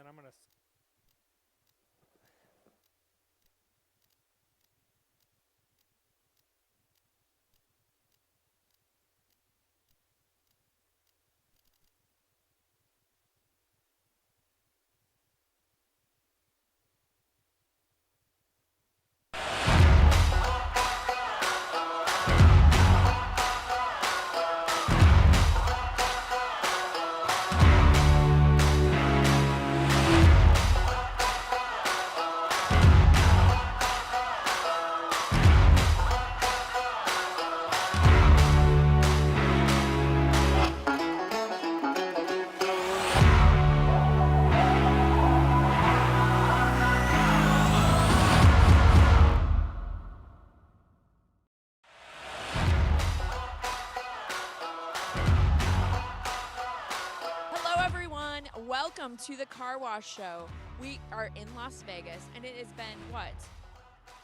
then I'm going to... Welcome to the Car Wash Show. We are in Las Vegas, and it has been,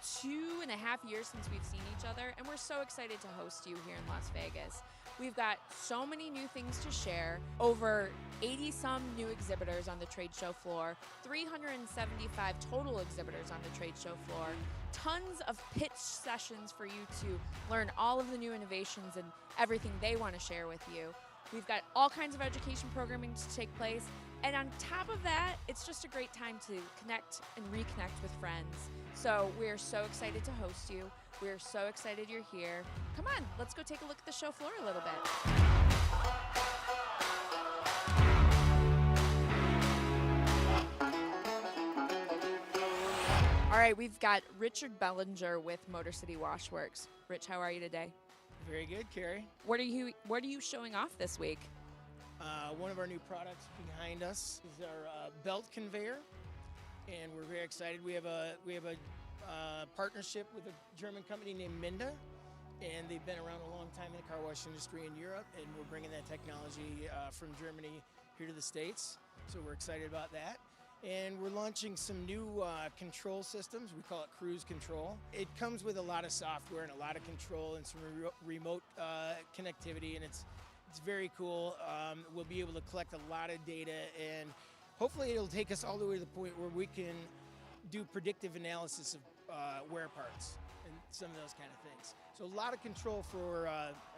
2.5 years since we've seen each other, and we're so excited to host you here in Las Vegas. We've got so many new things to share, over 80-some new exhibitors on the trade show floor, 375 total exhibitors on the trade show floor, tons of pitch sessions for you to learn all of the new innovations and everything they want to share with you. We've got all kinds of education programming to take place. And on top of that, it's just a great time to connect and reconnect with friends. So we're so excited to host you. We're so excited you're here. Come on, let's go take a look at the show floor a little bit. All right, we've got Richard Bellinger with Motor City Washworks. Rich, how are you today? Very good, Carrie. What are you showing off this week? One of our new products behind us is our belt conveyor, and we're very excited. We have a partnership with a German company named Minda, and they've been around a long time in the car wash industry in Europe, and we're bringing that technology from Germany here to the States. So we're excited about that. And we're launching some new control systems. We call it cruise control. It comes with a lot of software and a lot of control and some remote connectivity, and it's very cool. We'll be able to collect a lot of data, and hopefully it'll take us all the way to the point where we can do predictive analysis of wear parts and some of those kind of things. So a lot of control for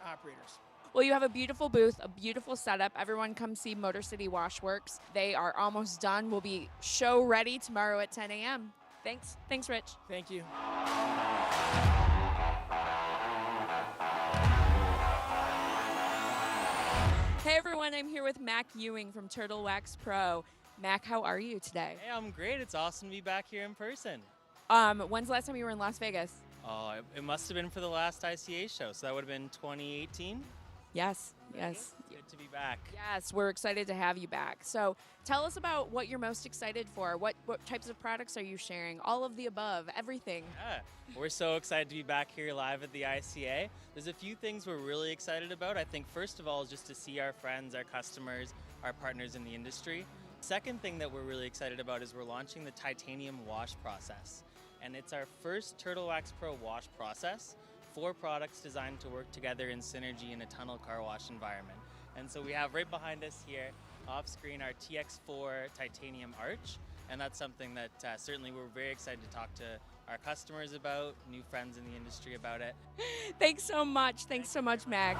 operators. Well, you have a beautiful booth, a beautiful setup. Everyone come see Motor City Washworks. They are almost done. We'll be show ready tomorrow at 10 a.m. Thanks. Thanks, Rich. Thank you. Hey, everyone. I'm here with Mac Ewing from Turtle Wax Pro. Mac, how are you today? Hey, I'm great. It's awesome to be back here in person. When's the last time you were in Las Vegas? Oh, it must have been for the last ICA show, so that would have been 2018. Yes. Good to be back. Yes, we're excited to have you back. So tell us about what you're most excited for. What types of products are you sharing? All of the above, everything. Yeah, we're so excited to be back here live at the ICA. There's a few things we're really excited about. I think first of all is just to see our friends, our customers, our partners in the industry. Second thing that we're really excited about is we're launching the titanium wash process. And it's our first Turtle Wax Pro wash process. 4 products designed to work together in synergy in a tunnel car wash environment. And so we have right behind us here, off screen, our TX4 titanium arch. And that's something that certainly we're very excited to talk to our customers about, new friends in the industry about it. Thanks so much. Thanks so much, Mac.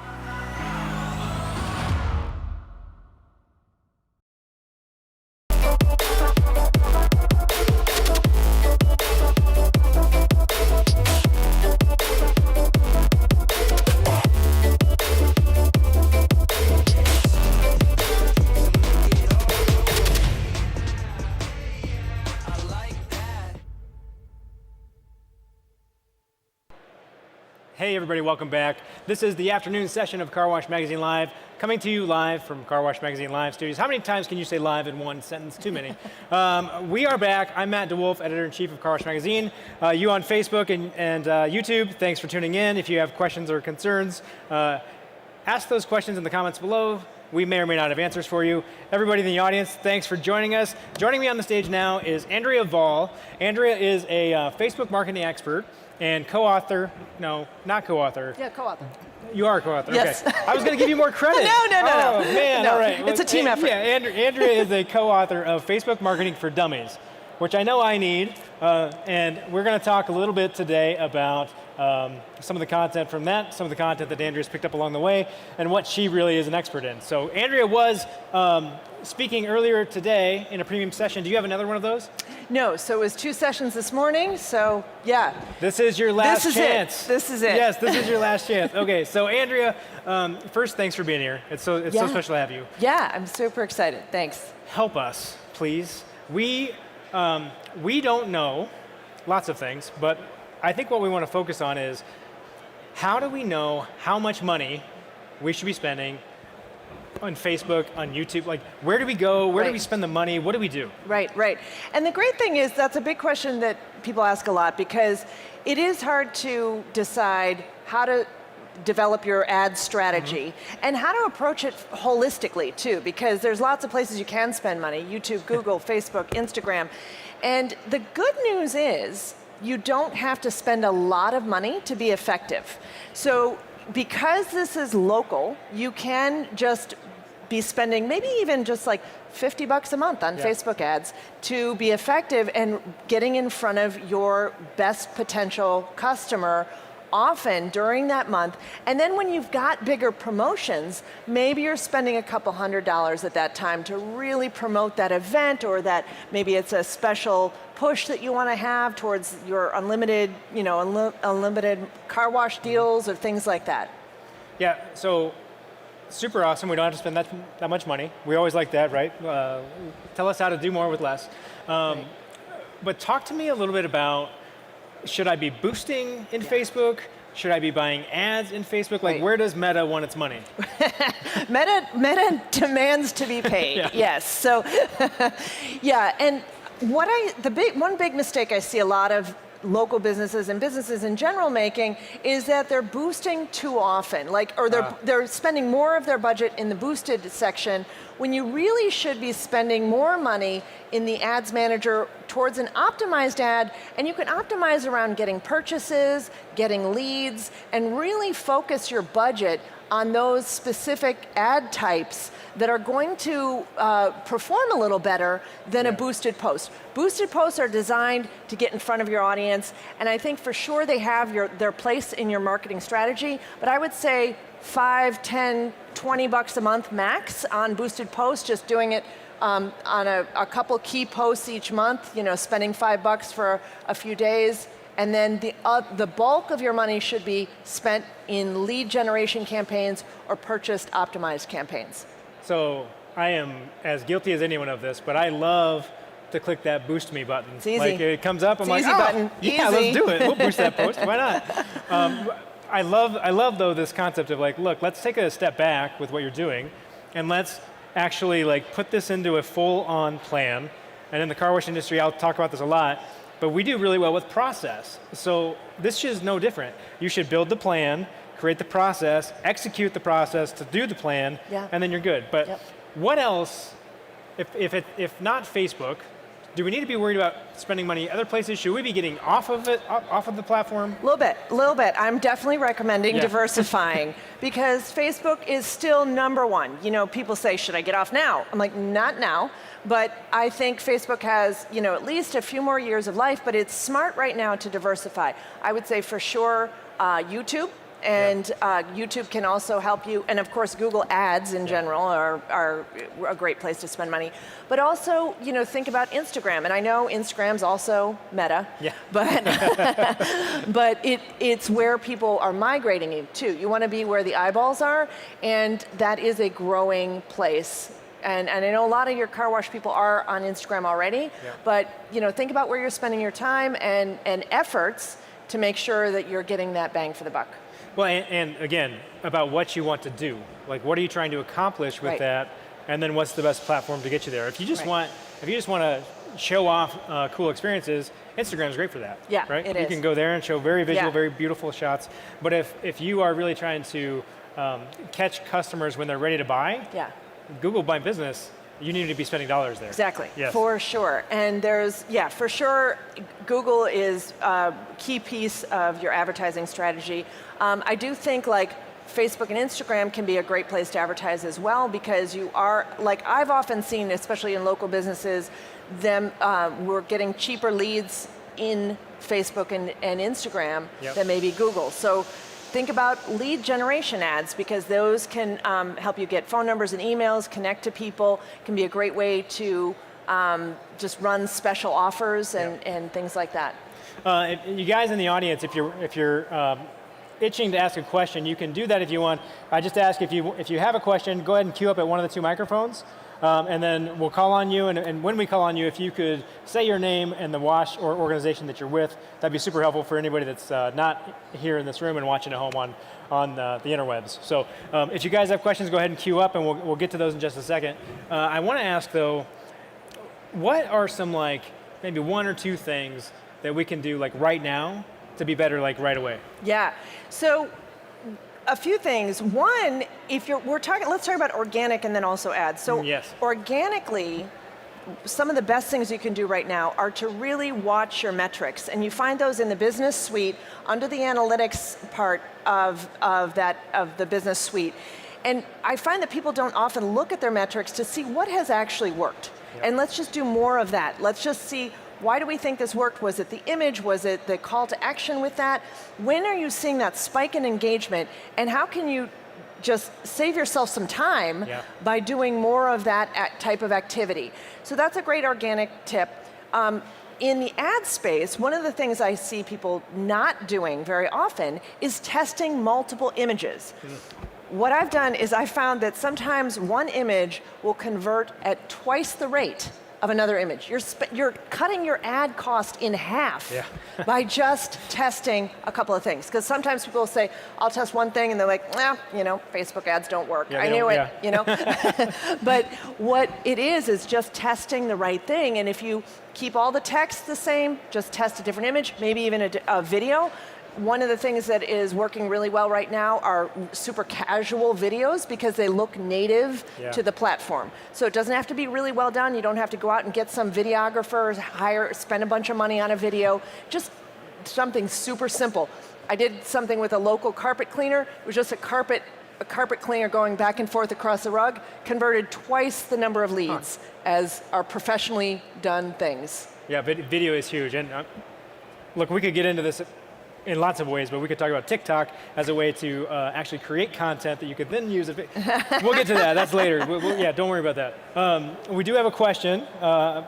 Hey everybody, welcome back. This is the afternoon session of Car Wash Magazine Live, coming to you live from Car Wash Magazine Live studios. How many times can you say live in one sentence? Too many. We are back. I'm Matt DeWolf, editor-in-chief of Car Wash Magazine. You on Facebook and YouTube, thanks for tuning in. If you have questions or concerns, ask those questions in the comments below. We may or may not have answers for you. Everybody in the audience, thanks for joining us. Joining me on the stage now is Andrea Vall. Andrea is a Facebook marketing expert and co-author, no, not co-author. Yeah, co-author. You are a co-author, Yes. okay. I was going to give you more credit. No. Oh, man, No, all right. it's a team effort. Yeah, Andrea is a co-author of Facebook Marketing for Dummies, which I know I need, and we're going to talk a little bit today about some of the content from that, some of the content that Andrea's picked up along the way, and what she really is an expert in. So Andrea was speaking earlier today in a premium session. Do you have another one of those? No, so it was 2 sessions this morning, so yeah. This is your last chance. This is it. Yes, this is your last chance. Okay, so Andrea, first, thanks for being here. It's so special to have you. Yeah, I'm super excited, thanks. Help us, please. We don't know lots of things, but I think what we want to focus on is how do we know how much money we should be spending on Facebook, on YouTube? Like, where do we go? Where do we spend the money? What do we do? Right. And the great thing is that's a big question that people ask a lot because it is hard to decide how to develop your ad strategy and how to approach it holistically too, because there's lots of places you can spend money, YouTube, Google, Facebook, Instagram. And the good news is you don't have to spend a lot of money to be effective. So because this is local, you can just be spending maybe even just like $50 a month on Facebook ads to be effective and getting in front of your best potential customer often during that month. And then when you've got bigger promotions, maybe you're spending a couple $100s at that time to really promote that event, or that maybe it's a special push that you want to have towards your unlimited, unlimited car wash deals or things like that. Yeah, so super awesome. We don't have to spend that much money. We always like that, right? Tell us how to do more with less. But talk to me a little bit about, should I be boosting in Facebook? Should I be buying ads in Facebook? Like, where does Meta want its money? Meta demands to be paid. Yes. So, and one big mistake I see a lot of local businesses and businesses in general making is that they're boosting too often, they're spending more of their budget in the boosted section when you really should be spending more money in the ads manager towards an optimized ad. And you can optimize around getting purchases, getting leads, and really focus your budget on those specific ad types that are going to perform a little better than a boosted post. Boosted posts are designed to get in front of your audience, and I think for sure they have their place in your marketing strategy, but I would say $5, $10, $20 a month max on boosted posts, just doing it on a couple key posts each month, spending $5 for a few days. And then the bulk of your money should be spent in lead generation campaigns or purchased optimized campaigns. So I am as guilty as anyone of this, but I love to click that boost me button. It's easy. Like, it comes up, I'm like, easy button. Yeah, Easy. let's do it. We'll boost that post. Why not? I love though this concept of like, look, let's take a step back with what you're doing, and let's actually put this into a full-on plan. And in the car wash industry, I'll talk about this a lot, but we do really well with process. So this is no different. You should build the plan, create the process, execute the process to do the plan, and then you're good. But what else, if not Facebook, do we need to be worried about spending money other places? Should we be getting off of the platform? A little bit. I'm definitely recommending diversifying because Facebook is still number one. People say, should I get off now? I'm like, not now. But I think Facebook has, at least a few more years of life, but it's smart right now to diversify. I would say for sure YouTube, and YouTube can also help you. And of course, Google Ads in general are a great place to spend money. But also, think about Instagram. And I know Instagram's also Meta, but it's where people are migrating to. You want to be where the eyeballs are, and that is a growing place. And I know a lot of your car wash people are on Instagram already, but think about where you're spending your time and efforts to make sure that you're getting that bang for the buck. Well, and again, about what you want to do. Like, what are you trying to accomplish with that? And then what's the best platform to get you there? If you just want to show off cool experiences, Instagram's great for that. Yeah, right? it You is. can go there and show very visual, very beautiful shots. But if you are really trying to catch customers when they're ready to buy, Google My Business you need to be spending dollars there. Exactly, Yes. for sure. And for sure, Google is a key piece of your advertising strategy. I do think like Facebook and Instagram can be a great place to advertise as well, because you are, like I've often seen, especially in local businesses, we're getting cheaper leads in Facebook and Instagram than maybe Google. So think about lead generation ads, because those can help you get phone numbers and emails, connect to people, can be a great way to just run special offers and things like that. You guys in the audience, if you're itching to ask a question, you can do that if you want. I just ask if you have a question, go ahead and queue up at one of the two microphones, and then we'll call on you. And when we call on you, if you could say your name and the wash or organization that you're with, that'd be super helpful for anybody that's not here in this room and watching at home on the interwebs. So if you guys have questions, go ahead and queue up, and we'll get to those in just a second. I want to ask though, what are some like maybe one or two things that we can do like right now to be better like right away? Yeah. So a few things. One, let's talk about organic and then also ads. So organically, some of the best things you can do right now are to really watch your metrics, and you find those in the business suite under the analytics part of the business suite. And I find that people don't often look at their metrics to see what has actually worked. And let's just do more of that. Let's just see, why do we think this worked? Was it the image? Was it the call to action with that? When are you seeing that spike in engagement? And how can you just save yourself some time by doing more of that type of activity? So that's a great organic tip. In the ad space, one of the things I see people not doing very often is testing multiple images. What I've done is I found that sometimes one image will convert at twice the rate of another image. You're cutting your ad cost in half by just testing a couple of things. Because sometimes people will say, I'll test one thing, and they're like, Facebook ads don't work. I knew it, you know. But what it is just testing the right thing. And if you keep all the text the same, just test a different image, maybe even a video. One of the things that is working really well right now are super casual videos, because they look native to the platform. So it doesn't have to be really well done. You don't have to go out and get some videographer, spend a bunch of money on a video. Just something super simple. I did something with a local carpet cleaner. It was just a carpet cleaner going back and forth across the rug, converted twice the number of leads as our professionally done things. Yeah, video is huge. And look, we could get into this in lots of ways, but we could talk about TikTok as a way to actually create content that you could then use. We'll get to that. That's later. Don't worry about that. We do have a question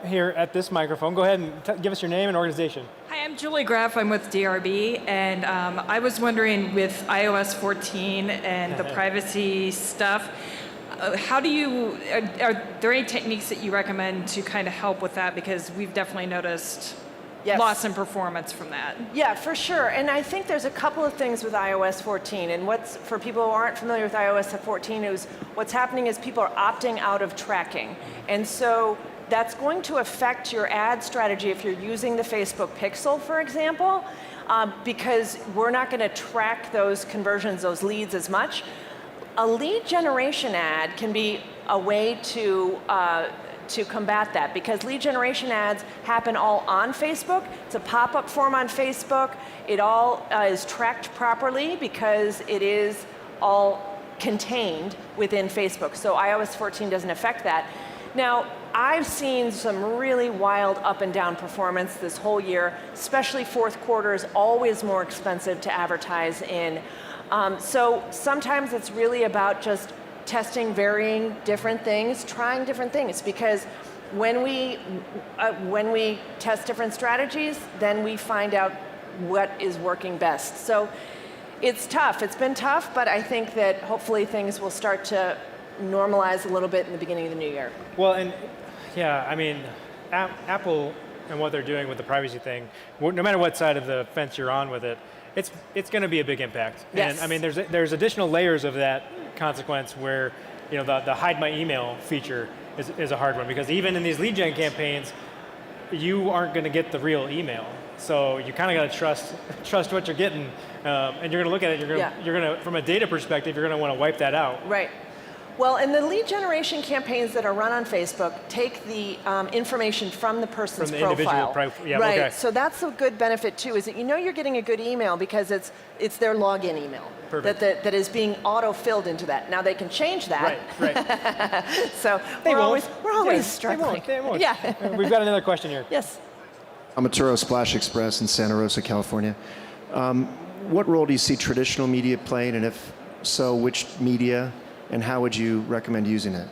here at this microphone. Go ahead and give us your name and organization. Hi, I'm Julie Graff. I'm with DRB, and I was wondering, with iOS 14 and the privacy stuff, are there any techniques that you recommend to kind of help with that? Because we've definitely noticed loss in performance from that. Yeah, for sure. And I think there's a couple of things with iOS 14. And for people who aren't familiar with iOS 14, what's happening is people are opting out of tracking. And so that's going to affect your ad strategy if you're using the Facebook Pixel, for example, because we're not going to track those conversions, those leads as much. A lead generation ad can be a way to combat that, because lead generation ads happen all on Facebook. It's a pop-up form on Facebook. It all is tracked properly because it is all contained within Facebook. So iOS 14 doesn't affect that. Now, I've seen some really wild up and down performance this whole year, especially fourth quarter is always more expensive to advertise in. So sometimes it's really about just testing varying different things, trying different things, because when we test different strategies, then we find out what is working best. So it's tough. It's been tough, but I think that hopefully things will start to normalize a little bit in the beginning of the new year. Well, and I mean, Apple and what they're doing with the privacy thing, no matter what side of the fence you're on with it, it's going to be a big impact. Yes. And I mean, there's additional layers of that consequence where, the hide my email feature is a hard one, because even in these lead gen campaigns, you aren't going to get the real email. So you kind of got to trust what you're getting, and you're going to look at it. You're going to, from a data perspective, you're going to want to wipe that out. Right. Well, and the lead generation campaigns that are run on Facebook take the information from the person's From the individual profile. yeah, right. okay. So that's a good benefit too, is that you know you're getting a good email because it's their login email. Perfect. That is being auto-filled into that. Now they can change that. Right. So They we're won't. always Yeah, struggling. They won't. Yeah. We've got another question here. Yes. Amaturo Splash Express in Santa Rosa, California. What role do you see traditional media playing, and if so, which media, and how would you recommend using it?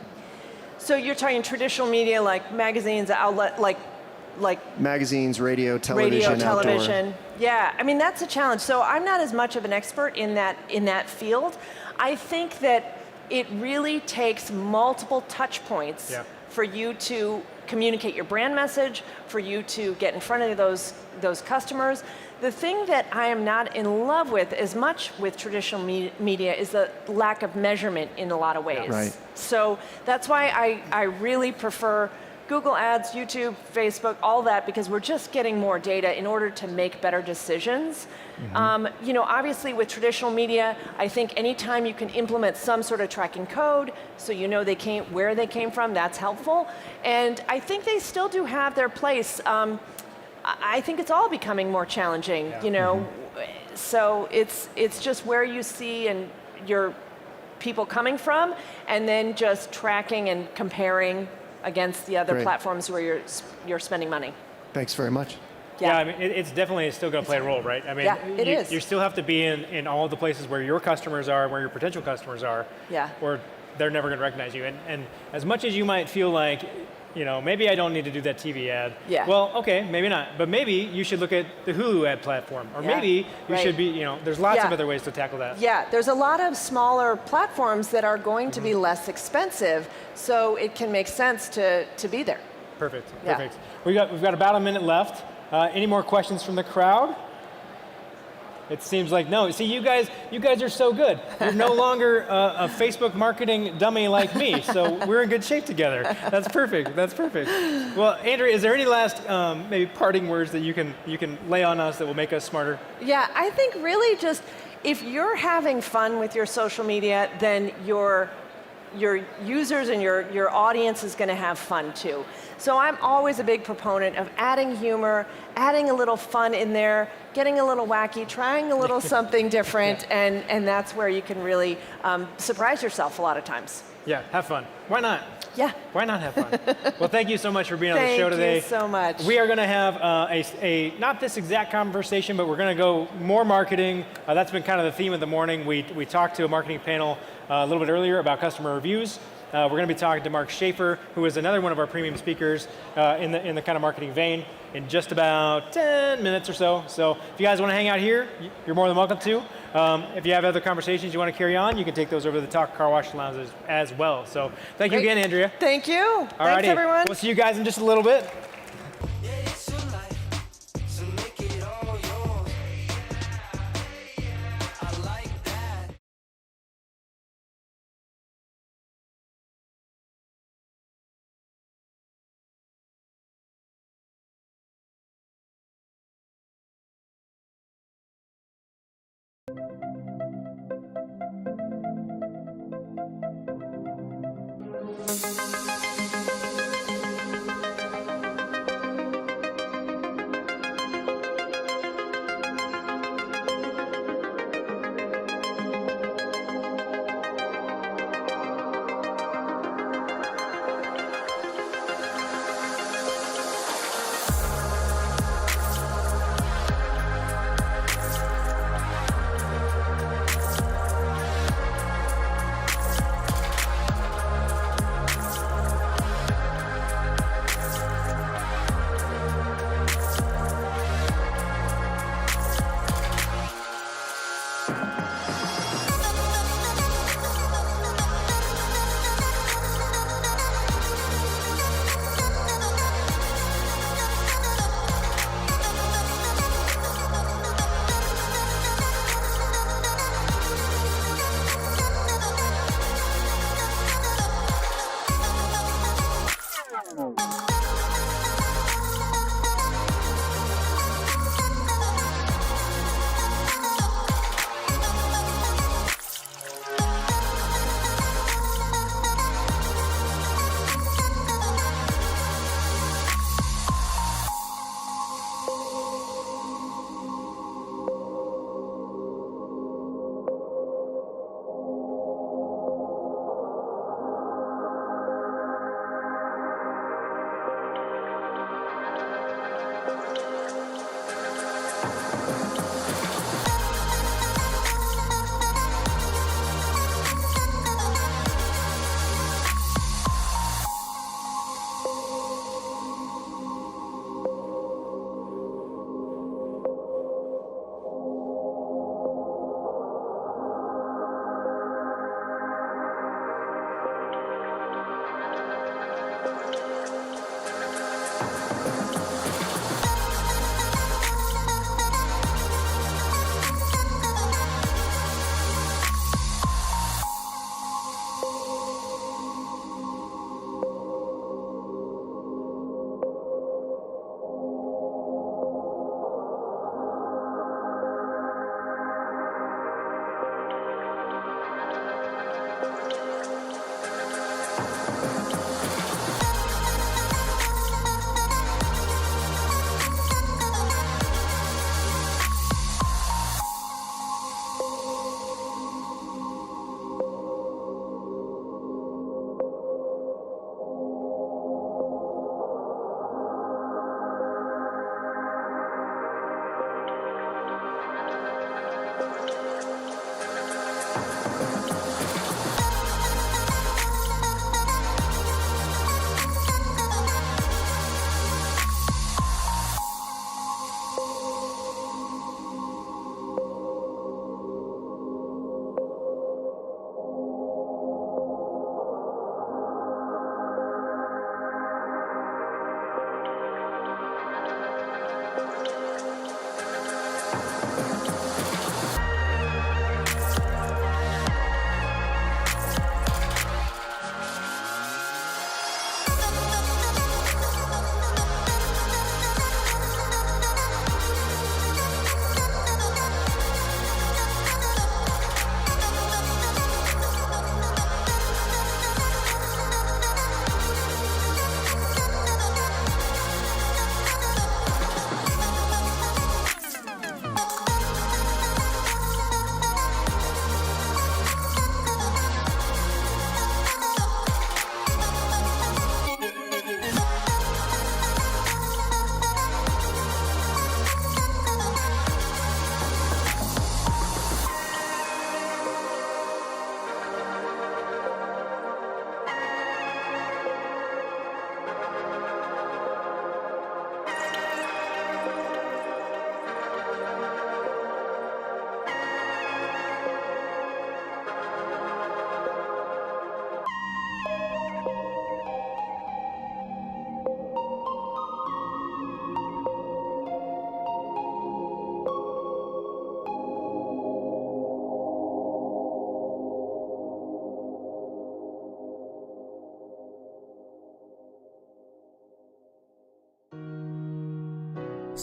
So you're talking traditional media like magazines, outlet, like Magazines, radio, television, radio, outdoor. television. Yeah, I mean that's a challenge. So I'm not as much of an expert in that field. I think that it really takes multiple touch points for you to communicate your brand message, for you to get in front of those customers. The thing that I am not in love with as much with traditional media is the lack of measurement in a lot of ways. Right. So that's why I really prefer Google Ads, YouTube, Facebook, all that, because we're just getting more data in order to make better decisions. You know, obviously with traditional media, I think anytime you can implement some sort of tracking code, so you know where they came from, that's helpful. And I think they still do have their place. I think it's all becoming more challenging, you know. So it's just where you see and your people coming from, and then just tracking and comparing against the other Great. platforms where you're spending money. Thanks very much. Yeah, I mean, it's definitely still going to play a role, right? I mean, Yeah, it is. You still have to be in all the places where your customers are, where your potential customers are, Yeah. or they're never going to recognize you. And as much as you might feel like, you know, maybe I don't need to do that TV ad. Yeah. Well, okay, maybe not. But maybe you should look at the Hulu ad platform. Or Yeah, maybe you right. should be, you know, there's lots of Yeah. other ways to tackle that. Yeah, there's a lot of smaller platforms that are going to be less expensive, so it can make sense to be there. Perfect, Yeah. perfect. We've got about a minute left. Any more questions from the crowd? It seems like no. See, you guys are so good. You're no longer a Facebook marketing dummy like me, so we're in good shape together. That's perfect. That's perfect. Well, Andrea, is there any last maybe parting words that you can lay on us that will make us smarter? Yeah, I think really just if you're having fun with your social media, then your users and your audience is going to have fun too. So I'm always a big proponent of adding humor, adding a little fun in there, getting a little wacky, trying a little something different, and that's where you can really surprise yourself a lot of times. Yeah, have fun. Why not? Yeah. Why not have fun? Well, thank you so much for being on the show today. Thank you so much. We are going to have a not this exact conversation, but we're going to go more marketing. That's been kind of the theme of the morning. We talked to a marketing panel a little bit earlier about customer reviews. We're going to be talking to Mark Schaefer, who is another one of our premium speakers in the kind of marketing vein, in just about 10 minutes or so. So if you guys want to hang out here, you're more than welcome to. If you have other conversations you want to carry on, you can take those over to the Talk Car Wash Lounge as well. So thank you again, Andrea. Thank you. Alrighty. Thanks, everyone. We'll see you guys in just a little bit.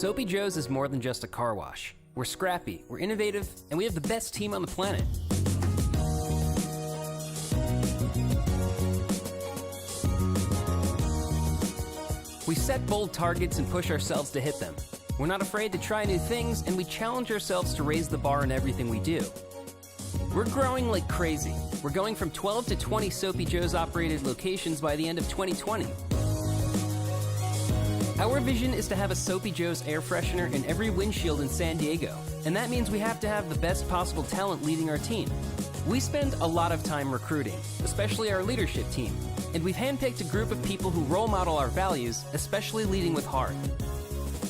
Soapy Joe's is more than just a car wash. We're scrappy, we're innovative, and we have the best team on the planet. We set bold targets and push ourselves to hit them. We're not afraid to try new things, and we challenge ourselves to raise the bar in everything we do. We're growing like crazy. We're going from 12 to 20 Soapy Joe's operated locations by the end of 2020. Our vision is to have a Soapy Joe's air freshener in every windshield in San Diego, and that means we have to have the best possible talent leading our team. We spend a lot of time recruiting, especially our leadership team, and we've handpicked a group of people who role model our values, especially leading with heart.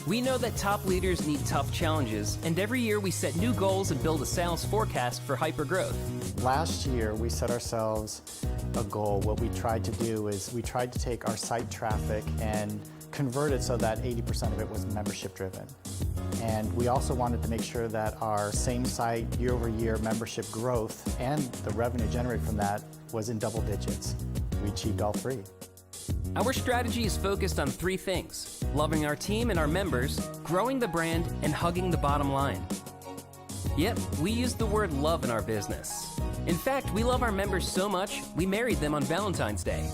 We know that top leaders need tough challenges, and every year we set new goals and build a sales forecast for hypergrowth. Last year, we set ourselves a goal. What we tried to do is we tried to take our site traffic and convert it so that 80% of it was membership driven. And we also wanted to make sure that our same site year-over-year membership growth and the revenue generated from that was in double digits. We achieved all three. Our strategy is focused on three things: loving our team and our members, growing the brand, and hugging the bottom line. Yep, we use the word love in our business. In fact, we love our members so much, we married them on Valentine's Day.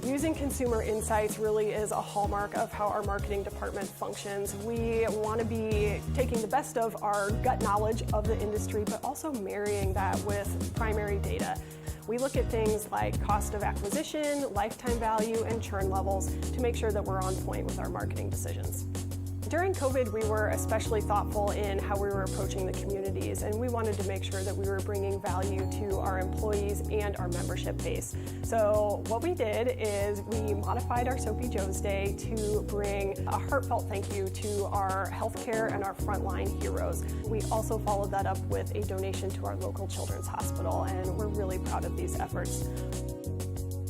Using consumer insights really is a hallmark of how our marketing department functions. We want to be taking the best of our gut knowledge of the industry, but also marrying that with primary data. We look at things like cost of acquisition, lifetime value, and churn levels to make sure that we're on point with our marketing decisions. During COVID, we were especially thoughtful in how we were approaching the communities, and we wanted to make sure that we were bringing value to our employees and our membership base. So what we did is we modified our Soapy Joe's Day to bring a heartfelt thank you to our healthcare and our frontline heroes. We also followed that up with a donation to our local children's hospital, and we're really proud of these efforts.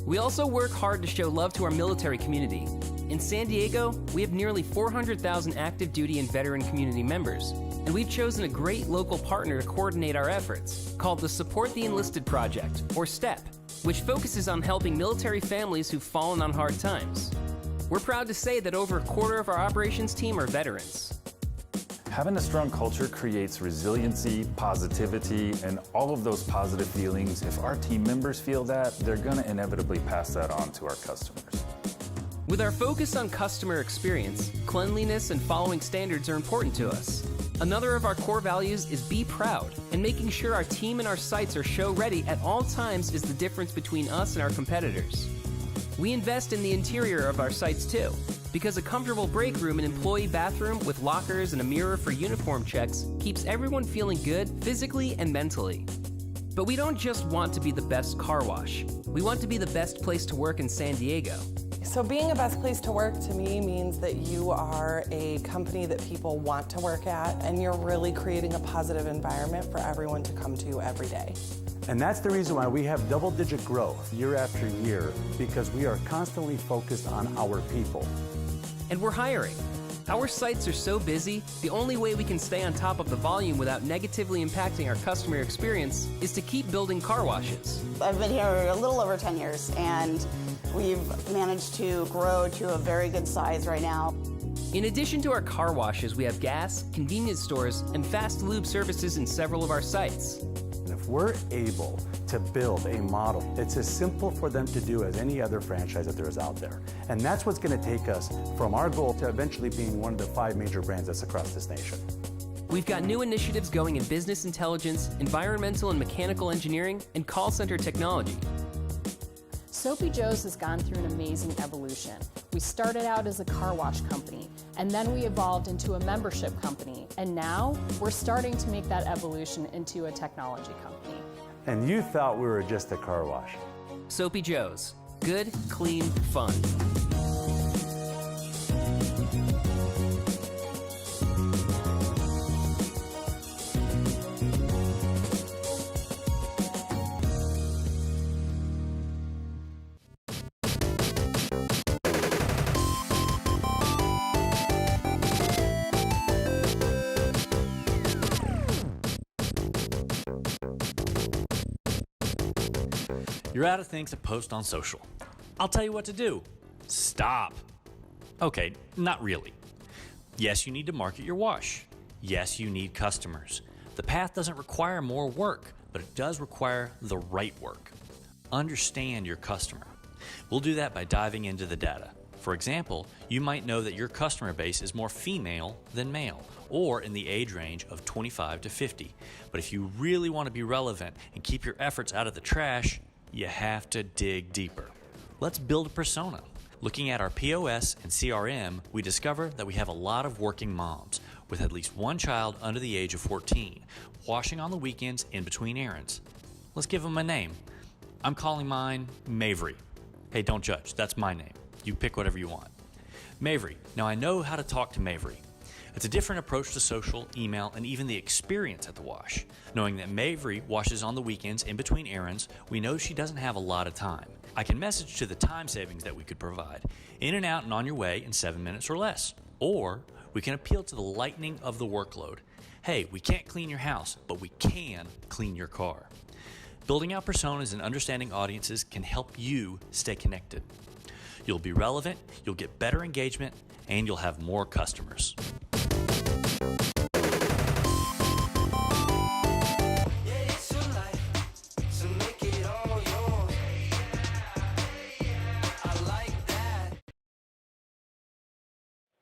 We also work hard to show love to our military community. In San Diego, we have nearly 400,000 active duty and veteran community members, and we've chosen a great local partner to coordinate our efforts, called the Support the Enlisted Project, or STEP, which focuses on helping military families who've fallen on hard times. We're proud to say that over a quarter of our operations team are veterans. Having a strong culture creates resiliency, positivity, and all of those positive feelings. If our team members feel that, they're going to inevitably pass that on to our customers. With our focus on customer experience, cleanliness and following standards are important to us. Another of our core values is be proud, and making sure our team and our sites are show ready at all times is the difference between us and our competitors. We invest in the interior of our sites too, because a comfortable break room and employee bathroom with lockers and a mirror for uniform checks keeps everyone feeling good physically and mentally. But we don't just want to be the best car wash. We want to be the best place to work in San Diego. So being a best place to work to me means that you are a company that people want to work at, and you're really creating a positive environment for everyone to come to every day. And that's the reason why we have double-digit growth year after year, because we are constantly focused on our people. And we're hiring. Our sites are so busy, the only way we can stay on top of the volume without negatively impacting our customer experience is to keep building car washes. I've been here a little over 10 years, and we've managed to grow to a very good size right now. In addition to our car washes, we have gas, convenience stores, and fast lube services in several of our sites. And if we're able to build a model, it's as simple for them to do as any other franchise that there is out there. And that's what's going to take us from our goal to eventually being one of the 5 major brands that's across this nation. We've got new initiatives going in business intelligence, environmental and mechanical engineering, and call center technology. Soapy Joe's has gone through an amazing evolution. We started out as a car wash company, and then we evolved into a membership company, and now we're starting to make that evolution into a technology company. And you thought we were just a car wash. Soapy Joe's. Good, clean, fun. You're out of things to post on social. I'll tell you what to do. Stop. Okay, not really. Yes, you need to market your wash. Yes, you need customers. The path doesn't require more work, but it does require the right work. Understand your customer. We'll do that by diving into the data. For example, you might know that your customer base is more female than male, or in the age range of 25 to 50. But if you really want to be relevant and keep your efforts out of the trash, you have to dig deeper. Let's build a persona. Looking at our POS and CRM, we discover that we have a lot of working moms with at least one child under the age of 14, washing on the weekends in between errands. Let's give them a name. I'm calling mine Mavry. Hey, don't judge, that's my name. You pick whatever you want. Mavry. Now I know how to talk to Mavry. It's a different approach to social, email, and even the experience at the wash. Knowing that Mavry washes on the weekends in between errands, we know she doesn't have a lot of time. I can message to the time savings that we could provide, in and out and on your way in 7 minutes or less. Or we can appeal to the lightening of the workload. Hey, we can't clean your house, but we can clean your car. Building out personas and understanding audiences can help you stay connected. You'll be relevant, you'll get better engagement, and you'll have more customers.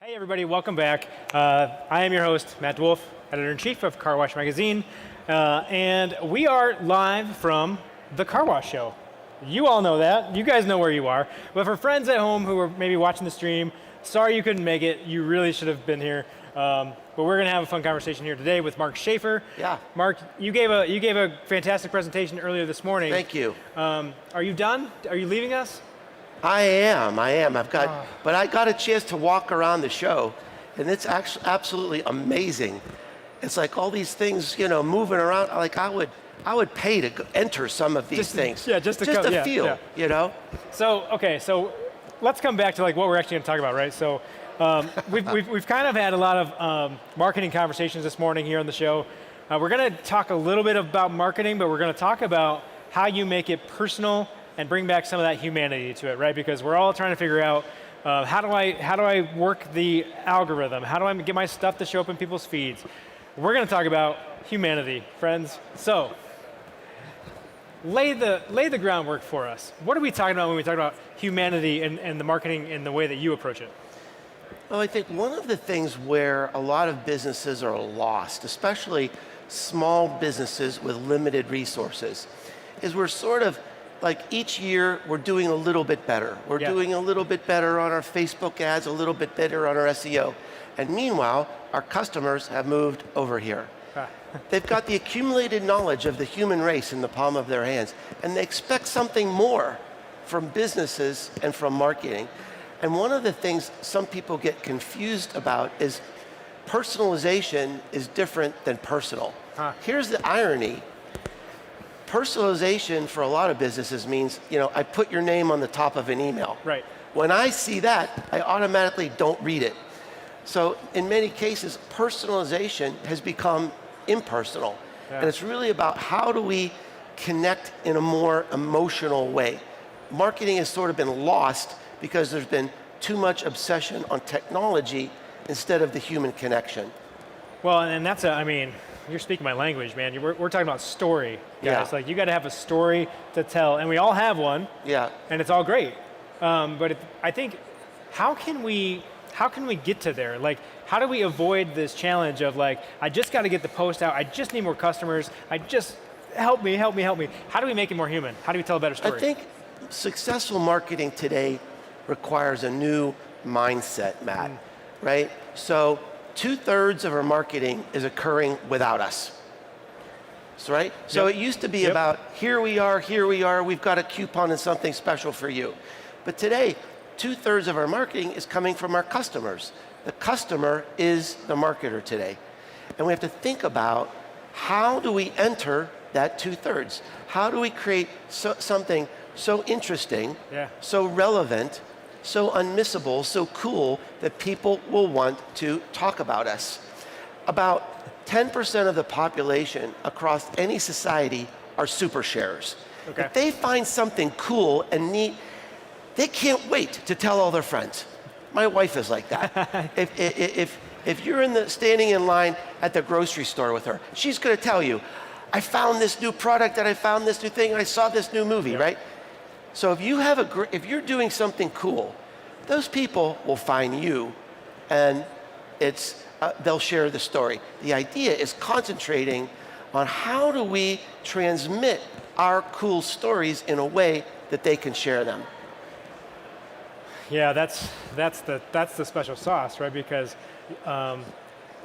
Hey everybody, welcome back. I am your host, Matt Wolf, Editor-in-Chief of Car Wash Magazine, and we are live from the Car Wash Show. You all know that. You guys know where you are. But for friends at home who are maybe watching the stream, sorry you couldn't make it. You really should have been here. But we're going to have a fun conversation here today with Mark Schaefer. Yeah. Mark, you gave a fantastic presentation earlier this morning. Thank you. Are you done? Are you leaving us? I am. But I got a chance to walk around the show, and it's actually absolutely amazing. It's like all these things, moving around. Like I would pay to enter some of these things. Yeah, just to feel, So let's come back to like what we're actually going to talk about, right? So we've kind of had a lot of marketing conversations this morning here on the show. We're going to talk a little bit about marketing, but we're going to talk about how you make it personal and bring back some of that humanity to it, right? Because we're all trying to figure out how do I work the algorithm? How do I get my stuff to show up in people's feeds? We're going to talk about humanity, friends. So lay the groundwork for us. What are we talking about when we talk about humanity and the marketing and the way that you approach it? Well, I think one of the things where a lot of businesses are lost, especially small businesses with limited resources, is we're sort of like each year we're doing a little bit better. We're doing a little bit better on our Facebook ads, a little bit better on our SEO. And meanwhile, our customers have moved over here. They've got the accumulated knowledge of the human race in the palm of their hands, and they expect something more from businesses and from marketing. And one of the things some people get confused about is personalization is different than personal. Here's the irony. Personalization for a lot of businesses means, I put your name on the top of an email. Right. When I see that, I automatically don't read it. So in many cases, personalization has become impersonal. And it's really about how do we connect in a more emotional way. Marketing has sort of been lost because there's been too much obsession on technology instead of the human connection. Well, and that's you're speaking my language, man. We're talking about story, guys. Yeah. Like you got to have a story to tell, and we all have one. Yeah. And it's all great. But I think, how can we get to there? Like, how do we avoid this challenge of like, I just got to get the post out. I just need more customers. Help me. How do we make it more human? How do we tell a better story? I think successful marketing today requires a new mindset, Matt, right? So 2/3 of our marketing is occurring without us. So, right? So it used to be about, here we are, we've got a coupon and something special for you. But today, 2/3 of our marketing is coming from our customers. The customer is the marketer today. And we have to think about, how do we enter that 2/3? How do we create something so interesting, so relevant, so unmissable, so cool that people will want to talk about us? About 10% of the population across any society are super sharers. Okay. If they find something cool and neat, they can't wait to tell all their friends. My wife is like that. If you're standing in line at the grocery store with her, she's going to tell you, I found this new product and I found this new thing and I saw this new movie, right? So if you're doing something cool, those people will find you and they'll share the story. The idea is concentrating on how do we transmit our cool stories in a way that they can share them. Yeah, that's the special sauce, right? Because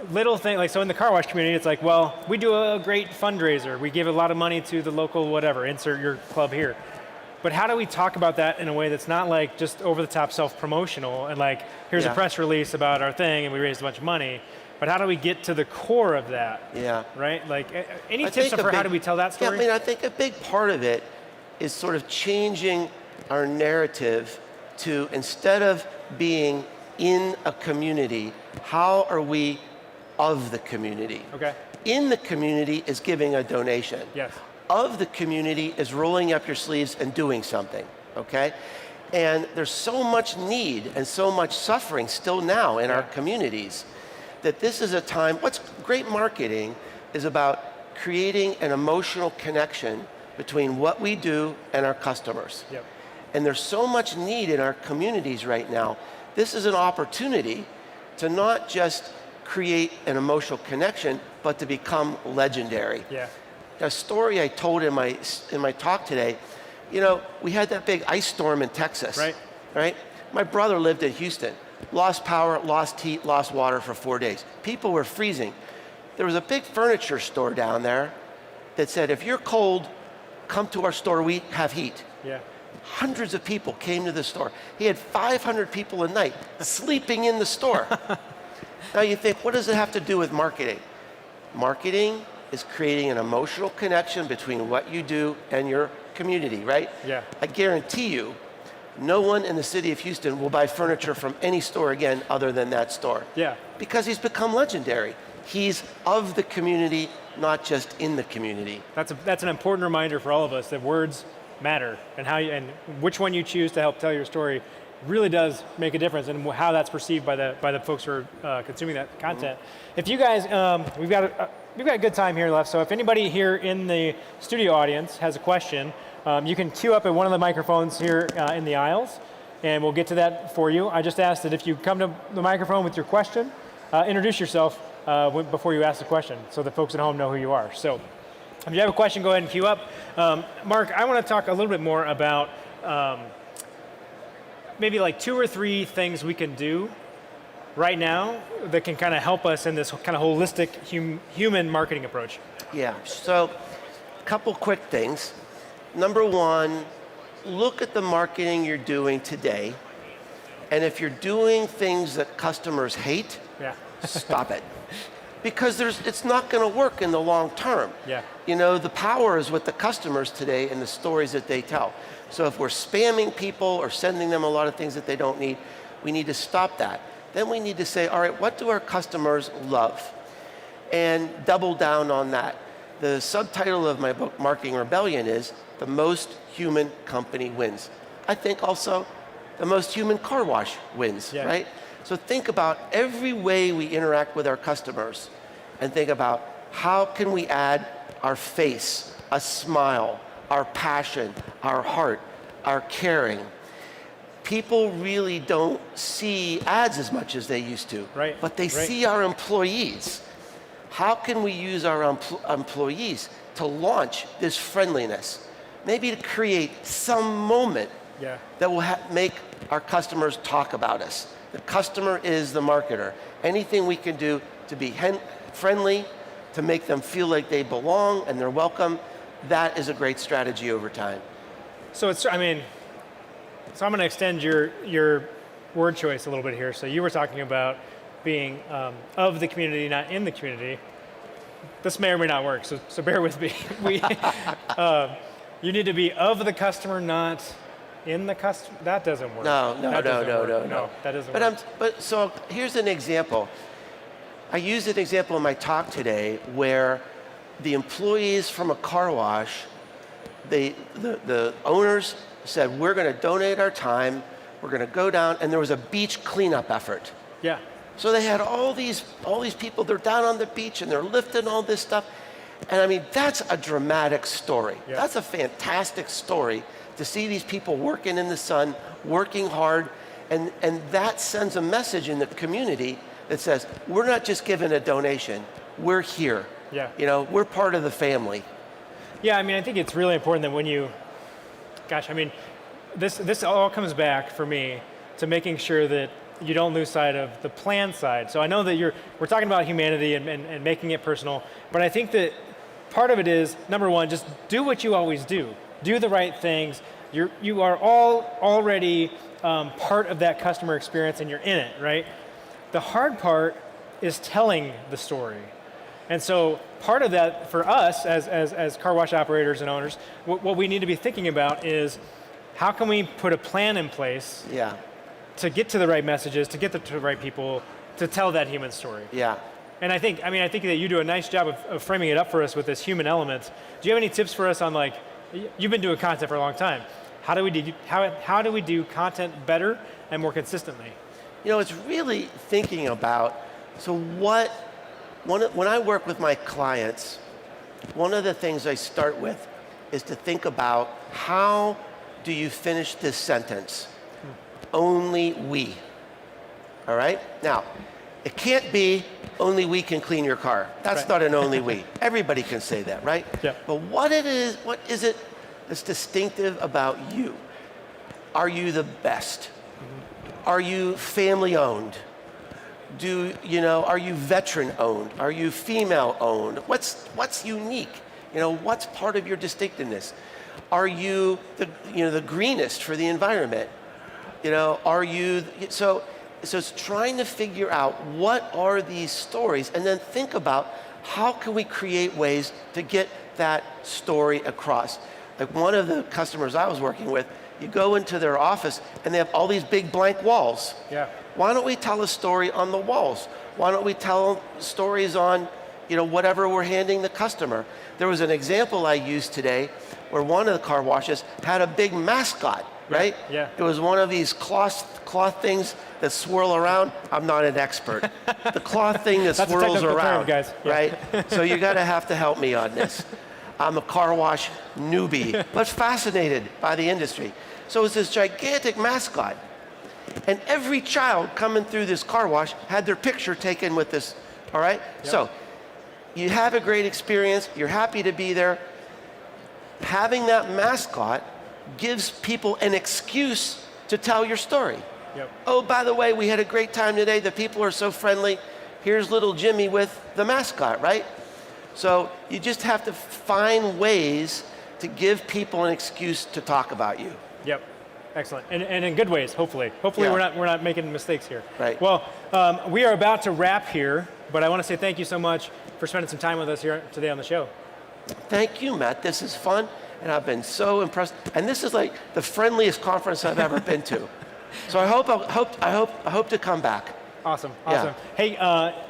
little thing, like, so in the car wash community, it's like, well, we do a great fundraiser. We give a lot of money to the local whatever, insert your club here. But how do we talk about that in a way that's not like just over the top self-promotional and like, here's a press release about our thing and we raised a bunch of money, but how do we get to the core of that? Yeah. Right? Like, any tips for how do we tell that story? Yeah, I mean, I think a big part of it is sort of changing our narrative to, instead of being in a community, how are we of the community? Okay. In the community is giving a donation. Yes. Of the community is rolling up your sleeves and doing something, okay? And there's so much need and so much suffering still now in our communities that this is a time, what's great marketing is about creating an emotional connection between what we do and our customers. Yep. And there's so much need in our communities right now. This is an opportunity to not just create an emotional connection, but to become legendary. Yeah. A story I told in my talk today, you know, we had that big ice storm in Texas. Right? My brother lived in Houston. Lost power, lost heat, lost water for 4 days. People were freezing. There was a big furniture store down there that said, if you're cold, come to our store, we have heat. Yeah. Hundreds of people came to the store. He had 500 people a night sleeping in the store. Now you think, what does it have to do with marketing? Marketing is creating an emotional connection between what you do and your community, right? Yeah. I guarantee you, no one in the city of Houston will buy furniture from any store again other than that store. Yeah. Because he's become legendary. He's of the community, not just in the community. That's an important reminder for all of us that words matter, and and which one you choose to help tell your story really does make a difference in how that's perceived by the folks who are consuming that content. If you guys, we've got a good time here left, so if anybody here in the studio audience has a question, you can queue up at one of the microphones here in the aisles, and we'll get to that for you. I just asked that if you come to the microphone with your question, introduce yourself before you ask the question, so the folks at home know who you are. So if you have a question, go ahead and queue up. Mark, I want to talk a little bit more about maybe like 2 or 3 things we can do right now that can kind of help us in this kind of holistic human marketing approach. Yeah, so a couple quick things. Number one, look at the marketing you're doing today, and if you're doing things that customers hate, stop it. Because it's not going to work in the long term. Yeah. You know, the power is with the customers today and the stories that they tell. So if we're spamming people or sending them a lot of things that they don't need, we need to stop that. Then we need to say, all right, what do our customers love? And double down on that. The subtitle of my book, Marketing Rebellion, is The Most Human Company Wins. I think also the most human car wash wins, right? So think about every way we interact with our customers and think about how can we add our face, a smile, our passion, our heart, our caring. People really don't see ads as much as they used to, but they see our employees. How can we use our employees to launch this friendliness? Maybe to create some moment that will make our customers talk about us. The customer is the marketer. Anything we can do to be friendly, to make them feel like they belong and they're welcome, that is a great strategy over time. So I'm going to extend your word choice a little bit here. So you were talking about being of the community, not in the community. This may or may not work, so bear with me. You need to be of the customer, not in the customer. That doesn't work. No. That doesn't work. But so here's an example. I used an example in my talk today where the employees from a car wash, the owners said, we're going to donate our time, we're going to go down, and there was a beach cleanup effort. Yeah. So they had all these people, they're down on the beach and they're lifting all this stuff. And I mean, that's a dramatic story. Yeah. That's a fantastic story to see these people working in the sun, working hard, and that sends a message in the community that says, we're not just giving a donation, we're here. Yeah. You know, we're part of the family. Yeah, I mean, I think it's really important that when you, gosh, I mean, this all comes back for me to making sure that you don't lose sight of the plan side. So I know that we're talking about humanity and making it personal, but I think that part of it is, number one, just do what you always do. Do the right things. You are all already part of that customer experience and you're in it, right? The hard part is telling the story. And so part of that for us as car wash operators and owners, what we need to be thinking about is how can we put a plan in place to get to the right messages, to get to the right people, to tell that human story. Yeah. And I think that you do a nice job of framing it up for us with this human element. Do you have any tips for us on, like, you've been doing content for a long time. How do we do content better and more consistently? You know, it's really thinking about, so when I work with my clients, one of the things I start with is to think about how do you finish this sentence? Only we. All right? Now, it can't be only we can clean your car. That's not an only we. Everybody can say that, right? Yeah. But what is it that's distinctive about you? Are you the best? Are you family owned? Are you veteran owned? Are you female owned? What's unique? You know, what's part of your distinctiveness? Are you the greenest for the environment? You know, are you so it's trying to figure out what are these stories and then think about how can we create ways to get that story across. Like one of the customers I was working with, you go into their office and they have all these big blank walls. Yeah. Why don't we tell a story on the walls? Why don't we tell stories on, whatever we're handing the customer? There was an example I used today where one of the car washes had a big mascot, right? Yeah. It was one of these cloth things that swirl around. I'm not an expert. The cloth thing that That's swirls a technical around, term, guys. Yeah. right? So you're gonna have to help me on this. I'm a car wash newbie, but fascinated by the industry. So it's this gigantic mascot. And every child coming through this car wash had their picture taken with this, all right? Yep. So you have a great experience, you're happy to be there. Having that mascot gives people an excuse to tell your story. Yep. Oh, by the way, we had a great time today, the people are so friendly. Here's little Jimmy with the mascot, right? So you just have to find ways to give people an excuse to talk about you. Yep. Excellent. And in good ways, hopefully. Hopefully Yeah. we're not making mistakes here. Right. Well, we are about to wrap here, but I want to say thank you so much for spending some time with us here today on the show. Thank you, Matt. This is fun, and I've been so impressed. And this is like the friendliest conference I've ever been to. So I hope to come back. Awesome. Yeah. Hey,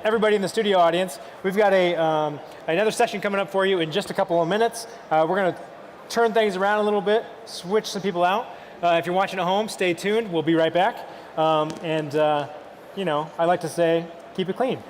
everybody in the studio audience, we've got another session coming up for you in just a couple of minutes. We're going to turn things around a little bit, switch some people out. If you're watching at home, stay tuned. We'll be right back. I like to say, keep it clean.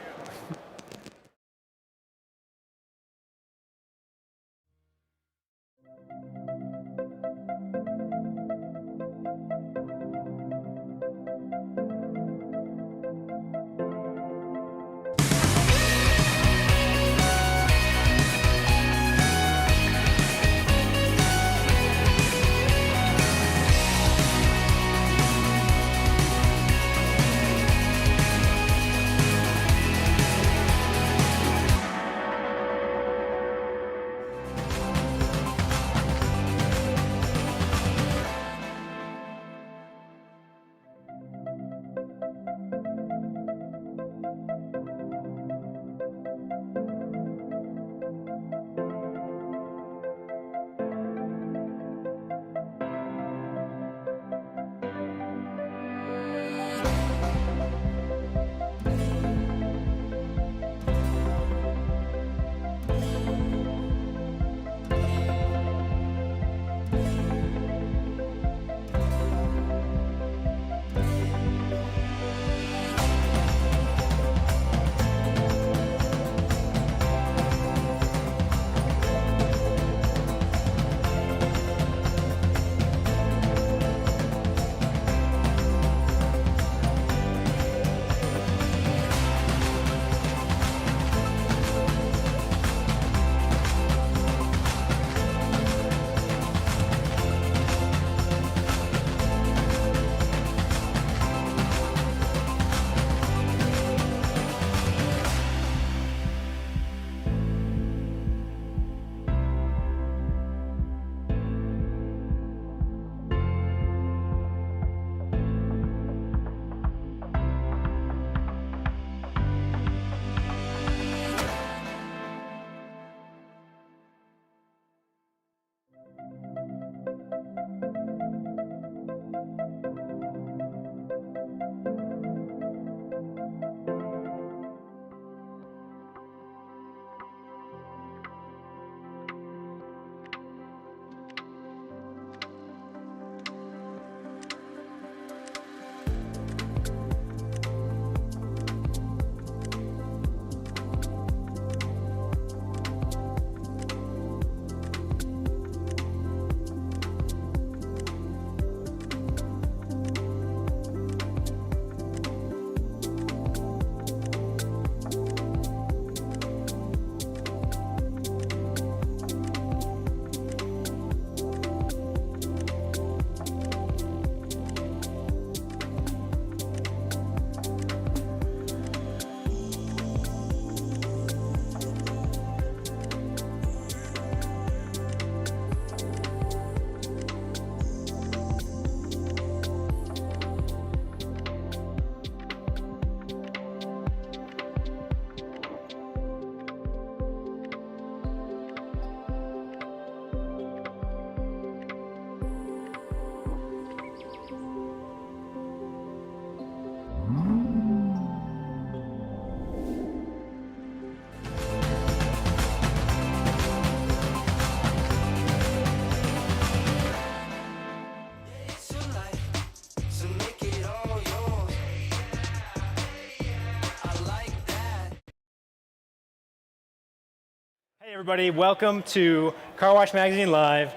Hey everybody, welcome to Car Wash Magazine Live.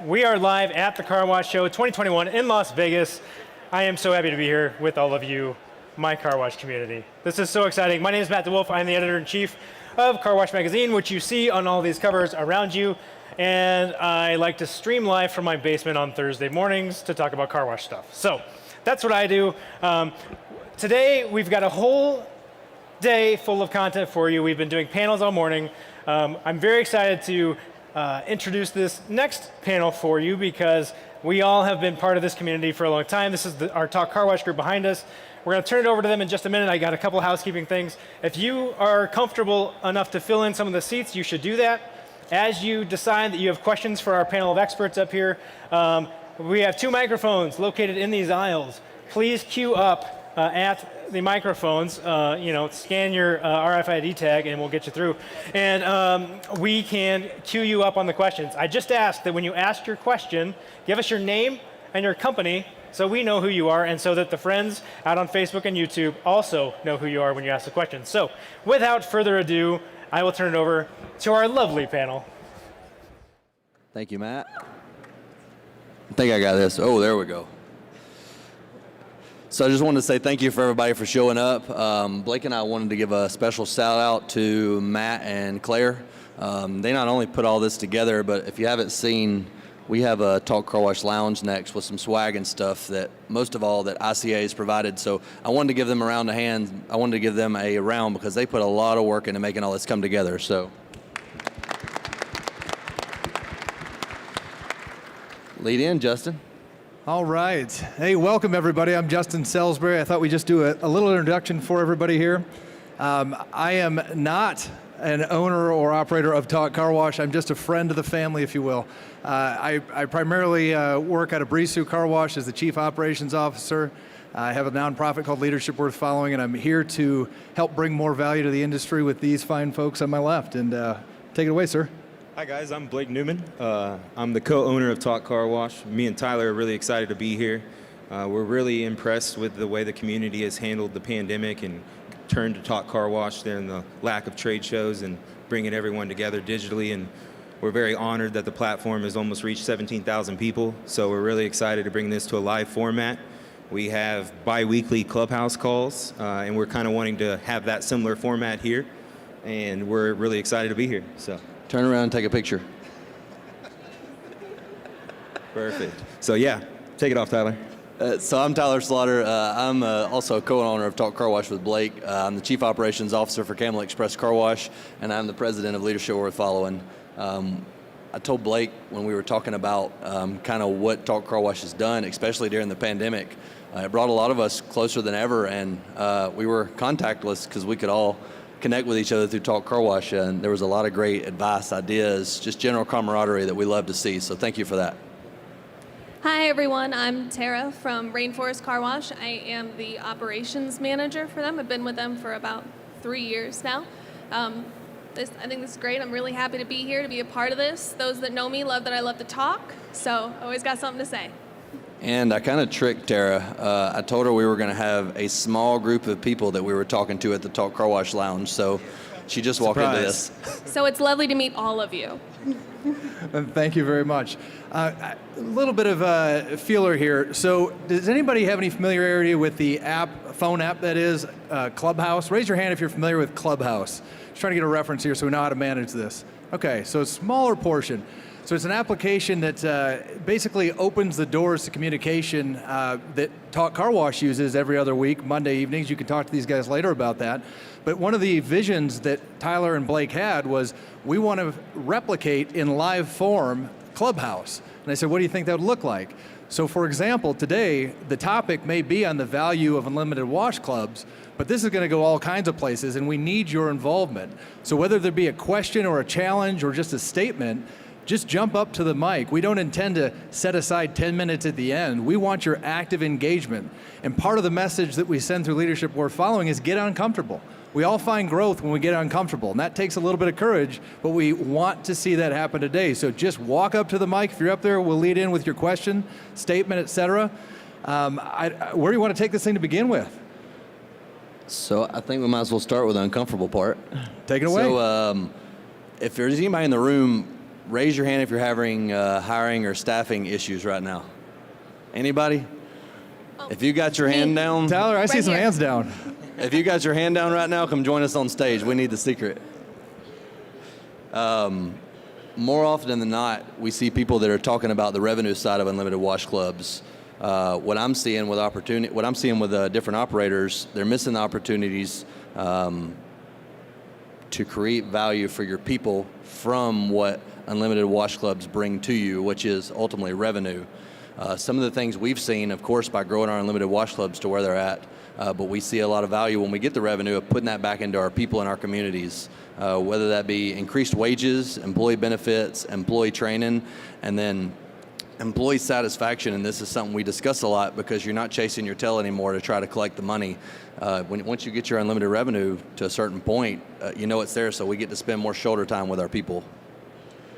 We are live at the Car Wash Show 2021 in Las Vegas. I am so happy to be here with all of you, my car wash community. This is so exciting. My name is Matt DeWolf. I'm the editor-in-chief of Car Wash Magazine, which you see on all these covers around you. And I like to stream live from my basement on Thursday mornings to talk about car wash stuff. So that's what I do. Today, we've got a whole day full of content for you. We've been doing panels all morning. I'm very excited to introduce this next panel for you because we all have been part of this community for a long time. This is our Talk Car Wash group behind us. We're going to turn it over to them in just a minute. I got a couple of housekeeping things. If you are comfortable enough to fill in some of the seats, you should do that. As you decide that you have questions for our panel of experts up here, we have 2 microphones located in these aisles. Please queue up at the microphones, scan your RFID tag and we'll get you through. And we can queue you up on the questions. I just asked that when you ask your question, give us your name and your company so we know who you are and so that the friends out on Facebook and YouTube also know who you are when you ask the question. So without further ado, I will turn it over to our lovely panel. Thank you, Matt. I think I got this. Oh, there we go. So I just wanted to say thank you for everybody for showing up. Blake and I wanted to give a special shout out to Matt and Claire. They not only put all this together, but if you haven't seen, we have a Talk Car Wash Lounge next with some swag and stuff that most of all that ICA has provided. So I wanted to give them a round of hands. I wanted to give them a round because they put a lot of work into making all this come together. So lead in, Justin. All right. Hey, welcome everybody. I'm Justin Salisbury. I thought we'd just do a little introduction for everybody here. I am not an owner or operator of Talk Car Wash. I'm just a friend of the family, if you will. I primarily work at Abrisu Car Wash as the Chief Operations Officer. I have a nonprofit called Leadership Worth Following, and I'm here to help bring more value to the industry with these fine folks on my left. And take it away, sir. Hi guys, I'm Blake Newman. I'm the co-owner of Talk Car Wash. Me and Tyler are really excited to be here. We're really impressed with the way the community has handled the pandemic and turned to Talk Car Wash during the lack of trade shows and bringing everyone together digitally. And we're very honored that the platform has almost reached 17,000 people. So we're really excited to bring this to a live format. We have bi-weekly clubhouse calls, and we're kind of wanting to have that similar format here. And we're really excited to be here. So. Turn around and take a picture. Perfect. So yeah, take it off, Tyler. So I'm Tyler Slaughter. I'm also a co-owner of Talk Car Wash with Blake. I'm the Chief Operations Officer for Camel Express Car Wash, and I'm the President of Leadership Worth Following. I told Blake when we were talking about kind of what Talk Car Wash has done, especially during the pandemic, it brought a lot of us closer than ever, and we were contactless because we could all connect with each other through Talk Car Wash, and there was a lot of great advice, ideas, just general camaraderie that we love to see. So thank you for that. Hi everyone, I'm Tara from Rainforest Car Wash. I am the operations manager for them. I've been with them for about 3 years now. I think this is great. I'm really happy to be here, to be a part of this. Those that know me love that I love to talk, so I always got something to say. And I kind of tricked Tara. I told her we were going to have a small group of people that we were talking to at the Talk Car Wash Lounge, so she just walked into this. So it's lovely to meet all of you. Thank you very much. A little bit of a feeler here. So does anybody have any familiarity with the app, phone app that is, Clubhouse? Raise your hand if you're familiar with Clubhouse. Just trying to get a reference here so we know how to manage this. Okay, so a smaller portion. So it's an application that basically opens the doors to communication that Talk Car Wash uses every other week, Monday evenings. You can talk to these guys later about that. But one of the visions that Tyler and Blake had was we want to replicate in live form Clubhouse. And I said, what do you think that would look like? So for example, today, the topic may be on the value of unlimited wash clubs, but this is going to go all kinds of places, and we need your involvement. So whether there be a question or a challenge or just a statement, just jump up to the mic. We don't intend to set aside 10 minutes at the end. We want your active engagement. And part of the message that we send through Leadership Worth Following is get uncomfortable. We all find growth when we get uncomfortable, and that takes a little bit of courage, but we want to see that happen today. So just walk up to the mic. If you're up there, we'll lead in with your question, statement, etc. Where do you want to take this thing to begin with? So I think we might as well start with the uncomfortable part. Take it away. So if there's anybody in the room, raise your hand if you're having hiring or staffing issues right now. Anybody? If you got your hand down. Tyler, I see some hands down. If you got your hand down right now, come join us on stage. We need the secret. More often than not, we see people that are talking about the revenue side of unlimited wash clubs. What I'm seeing with different operators, they're missing the opportunities to create value for your people from what unlimited wash clubs bring to you, which is ultimately revenue. Some of the things we've seen, of course, by growing our unlimited wash clubs to where they're at, but we see a lot of value when we get the revenue of putting that back into our people and our communities, whether that be increased wages, employee benefits, employee training, and then employee satisfaction. And this is something we discuss a lot because you're not chasing your tail anymore to try to collect the money. Once you get your unlimited revenue to a certain point, you know it's there, so we get to spend more shoulder time with our people.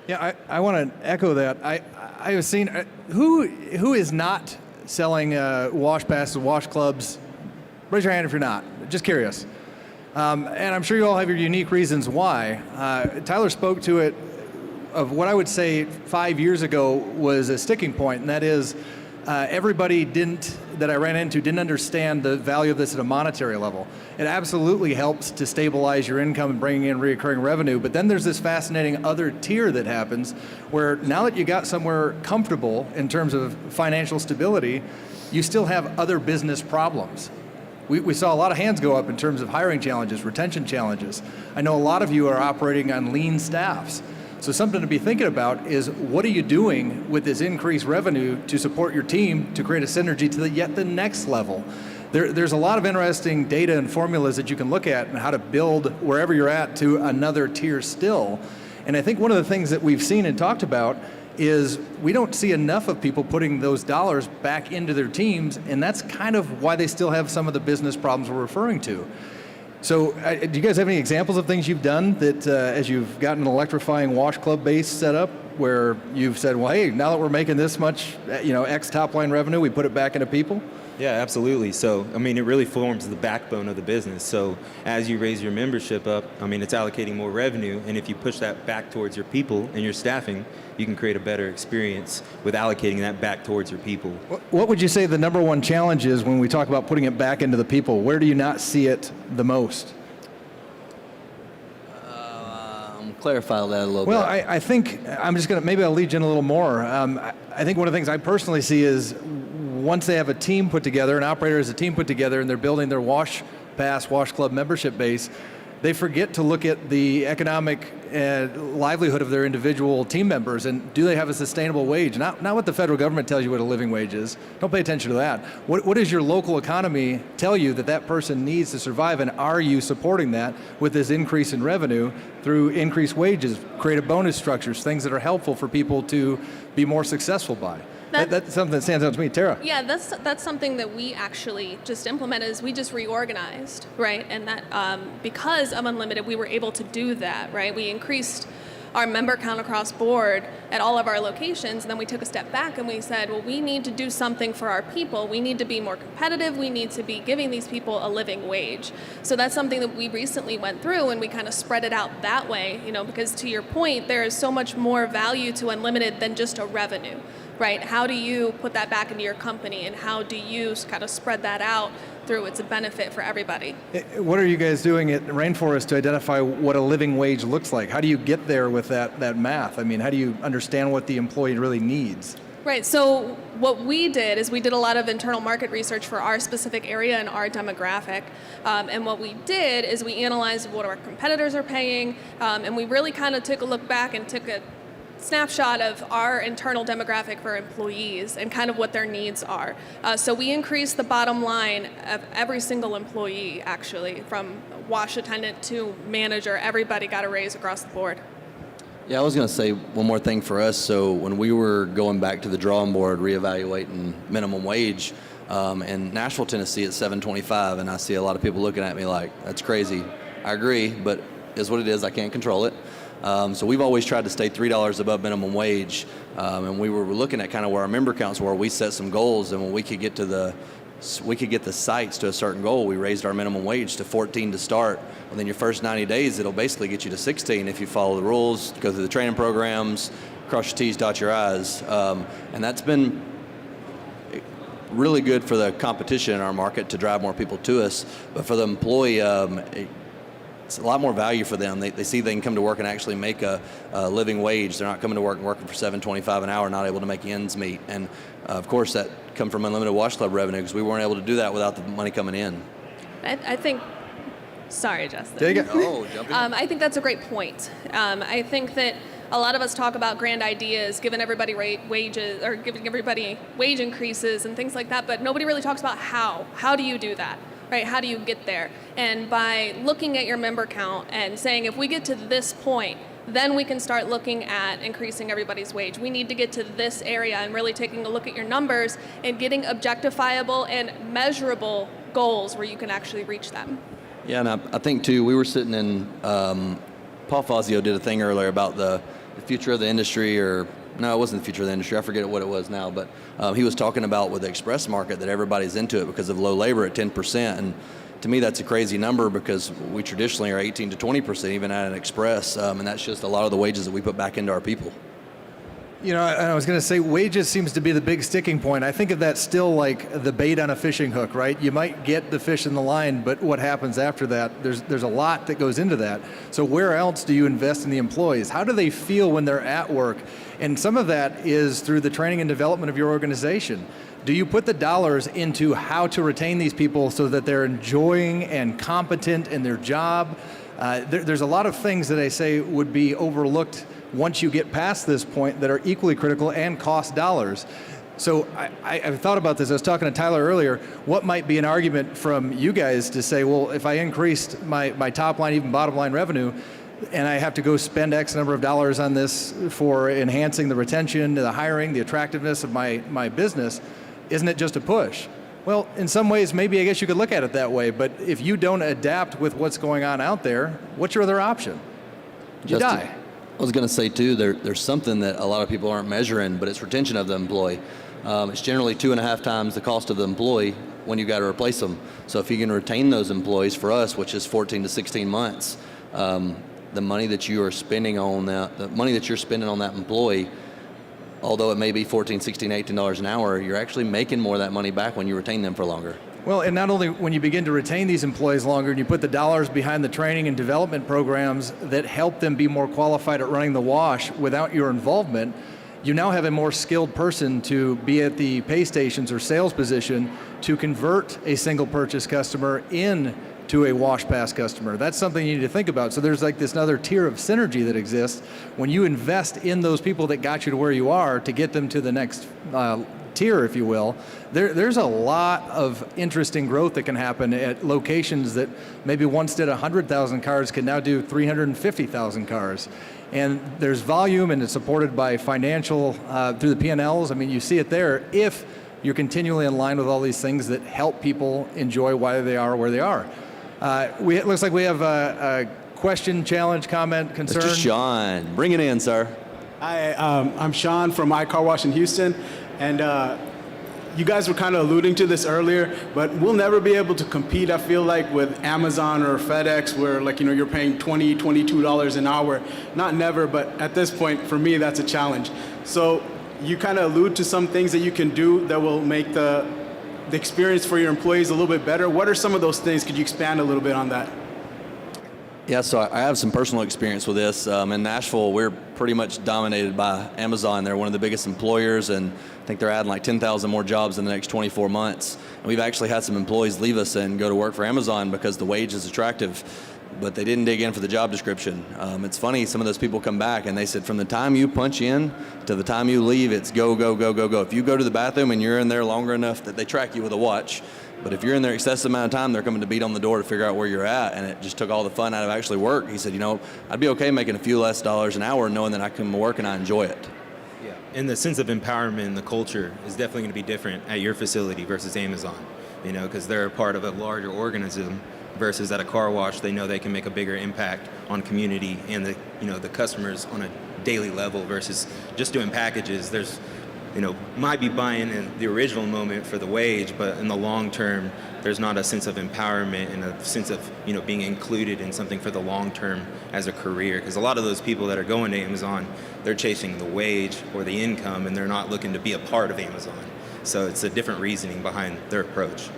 Yeah, I want to echo that. I have seen who is not selling wash passes, wash clubs. Raise your hand if you're not. Just curious. And I'm sure you all have your unique reasons why. Tyler spoke to it of what I would say 5 years ago was a sticking point, and that is everybody that I ran into didn't understand the value of this at a monetary level. It absolutely helps to stabilize your income and bringing in recurring revenue, but then there's this fascinating other tier that happens where now that you got somewhere comfortable in terms of financial stability, you still have other business problems. We saw a lot of hands go up in terms of hiring challenges, retention challenges. I know a lot of you are operating on lean staffs. So something to be thinking about is what are you doing with this increased revenue to support your team to create a synergy to the next level? There's a lot of interesting data and formulas that you can look at and how to build wherever you're at to another tier still. And I think one of the things that we've seen and talked about is we don't see enough of people putting those dollars back into their teams, and that's kind of why they still have some of the business problems we're referring to. So do you guys have any examples of things you've done that as you've gotten an electrifying wash club base set up where you've said, well, hey, now that we're making this much, X top line revenue, we put it back into people? Yeah, absolutely. So, I mean, it really forms the backbone of the business. So as you raise your membership up, I mean, it's allocating more revenue. And if you push that back towards your people and your staffing, you can create a better experience with allocating that back towards your people. What would you say the number one challenge is when we talk about putting it back into the people? Where do you not see it the most? Clarify that a little bit. Well, I think I'm just going to, maybe I'll lead you in a little more. I think one of the things I personally see is once they have a team put together, an operator has a team put together, and they're building their wash club membership base, they forget to look at the economic livelihood of their individual team members, and do they have a sustainable wage? Not what the federal government tells you what a living wage is. Don't pay attention to that. What does your local economy tell you that person needs to survive, and are you supporting that with this increase in revenue through increased wages, creative bonus structures, things that are helpful for people to be more successful by? That's something that stands out to me. Tara? Yeah, that's something that we actually just implemented is we just reorganized, right? And that because of Unlimited, we were able to do that, right? We increased our member count across board at all of our locations, and then we took a step back and we said, well, we need to do something for our people. We need to be more competitive. We need to be giving these people a living wage. So that's something that we recently went through, and we kind of spread it out that way, because to your point, there is so much more value to Unlimited than just a revenue. Right? How do you put that back into your company, and how do you kind of spread that out through its a benefit for everybody? What are you guys doing at Rainforest to identify what a living wage looks like? How do you get there with that math? I mean, how do you understand what the employee really needs? Right, so what we did is we did a lot of internal market research for our specific area and our demographic. And what we did is we analyzed what our competitors are paying, and we really kind of took a look back and took a snapshot of our internal demographic for employees and kind of what their needs are. So we increased the bottom line of every single employee, actually, from wash attendant to manager. Everybody got a raise across the board. Yeah, I was going to say one more thing for us. So when we were going back to the drawing board, reevaluating minimum wage, in Nashville, Tennessee, it's $7.25, and I see a lot of people looking at me like, that's crazy. I agree, but it's what it is. I can't control it. So we've always tried to stay $3 above minimum wage, and we were looking at kind of where our member counts were. We set some goals, and when we could get to the we could get the sites to a certain goal. We raised our minimum wage to 14 to start. Well, then your first 90 days, it'll basically get you to 16 if you follow the rules, go through the training programs, cross your T's, dot your I's. And that's been really good for the competition in our market to drive more people to us. But for the employee, it's a lot more value for them. They see they can come to work and actually make a living wage. They're not coming to work and working for $7.25 an hour, not able to make ends meet. And of course, that come from unlimited wash club revenue because we weren't able to do that without the money coming in. I think, sorry, Justin. Take it. Oh, jump in. I think that's a great point. I think that a lot of us talk about grand ideas, giving everybody wages or giving everybody wage increases and things like that, but nobody really talks about how. How do you do that? Right? How do you get there? And by looking at your member count and saying, if we get to this point, then we can start looking at increasing everybody's wage. We need to get to this area and really taking a look at your numbers and getting objectifiable and measurable goals where you can actually reach them. Yeah, and I think too, we were sitting in, Paul Fazio did a thing earlier about the future of the industry, or no, it wasn't the future of the industry. I forget what it was now, but he was talking about with the express market that everybody's into it because of low labor at 10%. And to me, that's a crazy number because we traditionally are 18 to 20% even at an express, and that's just a lot of the wages that we put back into our people. You know, I was going to say wages seems to be the big sticking point. I think of that still like the bait on a fishing hook, right? You might get the fish in the line, but what happens after that? There's a lot that goes into that. So where else do you invest in the employees? How do they feel when they're at work? And some of that is through the training and development of your organization. Do you put the dollars into how to retain these people so that they're enjoying and competent in their job? There's a lot of things that I say would be overlooked once you get past this point that are equally critical and cost dollars. So I've thought about this. I was talking to Tyler earlier. What might be an argument from you guys to say, well, if I increased my top line, even bottom line revenue, and I have to go spend X number of dollars on this for enhancing the retention, the hiring, the attractiveness of my business, isn't it just a push? Well, in some ways, maybe I guess you could look at it that way, but if you don't adapt with what's going on out there, what's your other option? You die. I was going to say too, there's something that a lot of people aren't measuring, but it's retention of the employee. It's generally 2.5 times the cost of the employee when you got to replace them. So if you can retain those employees for us, which is 14 to 16 months, the money that you are spending on that, the money that you're spending on that employee, although it may be $14, $16, $18 an hour, you're actually making more of that money back when you retain them for longer. Well, and not only when you begin to retain these employees longer and you put the dollars behind the training and development programs that help them be more qualified at running the wash without your involvement, you now have a more skilled person to be at the pay stations or sales position to convert a single purchase customer into a wash pass customer. That's something you need to think about. So there's like this another tier of synergy that exists when you invest in those people that got you to where you are to get them to the next tier, if you will. There's a lot of interesting growth that can happen at locations that maybe once did 100,000 cars can now do 350,000 cars. And there's volume, and it's supported by financial through the P&Ls. I mean, you see it there if you're continually in line with all these things that help people enjoy why they are where they are. It looks like we have a question, challenge, comment, concern. Mr. Sean, bring it in, sir. Hi, I'm Sean from iCarWash in Houston, and you guys were kind of alluding to this earlier, but we'll never be able to compete, I feel like, with Amazon or FedEx, where you're paying $20, $22 an hour. Not never, but at this point, for me, that's a challenge. So you kind of allude to some things that you can do that will make the experience for your employees a little bit better. What are some of those things? Could you expand a little bit on that? Yeah, so I have some personal experience with this. In Nashville, we're pretty much dominated by Amazon. They're one of the biggest employers, and I think they're adding like 10,000 more jobs in the next 24 months. And we've actually had some employees leave us and go to work for Amazon because the wage is attractive, but they didn't dig in for the job description. It's funny, some of those people come back and they said from the time you punch in to the time you leave, it's go, go, go, go, go. If you go to the bathroom and you're in there longer enough that they track you with a watch, but if you're in there excessive amount of time, they're coming to beat on the door to figure out where you're at, and it just took all the fun out of actually work. He said, I'd be okay making a few less dollars an hour knowing that I can work and I enjoy it. Yeah, and the sense of empowerment and the culture is definitely going to be different at your facility versus Amazon, because they're a part of a larger organism versus at a car wash, they know they can make a bigger impact on community and the customers on a daily level versus just doing packages. There's might be buying in the original moment for the wage, but in the long term, there's not a sense of empowerment and a sense of, being included in something for the long term as a career. Because a lot of those people that are going to Amazon, they're chasing the wage or the income, and they're not looking to be a part of Amazon. So it's a different reasoning behind their approach.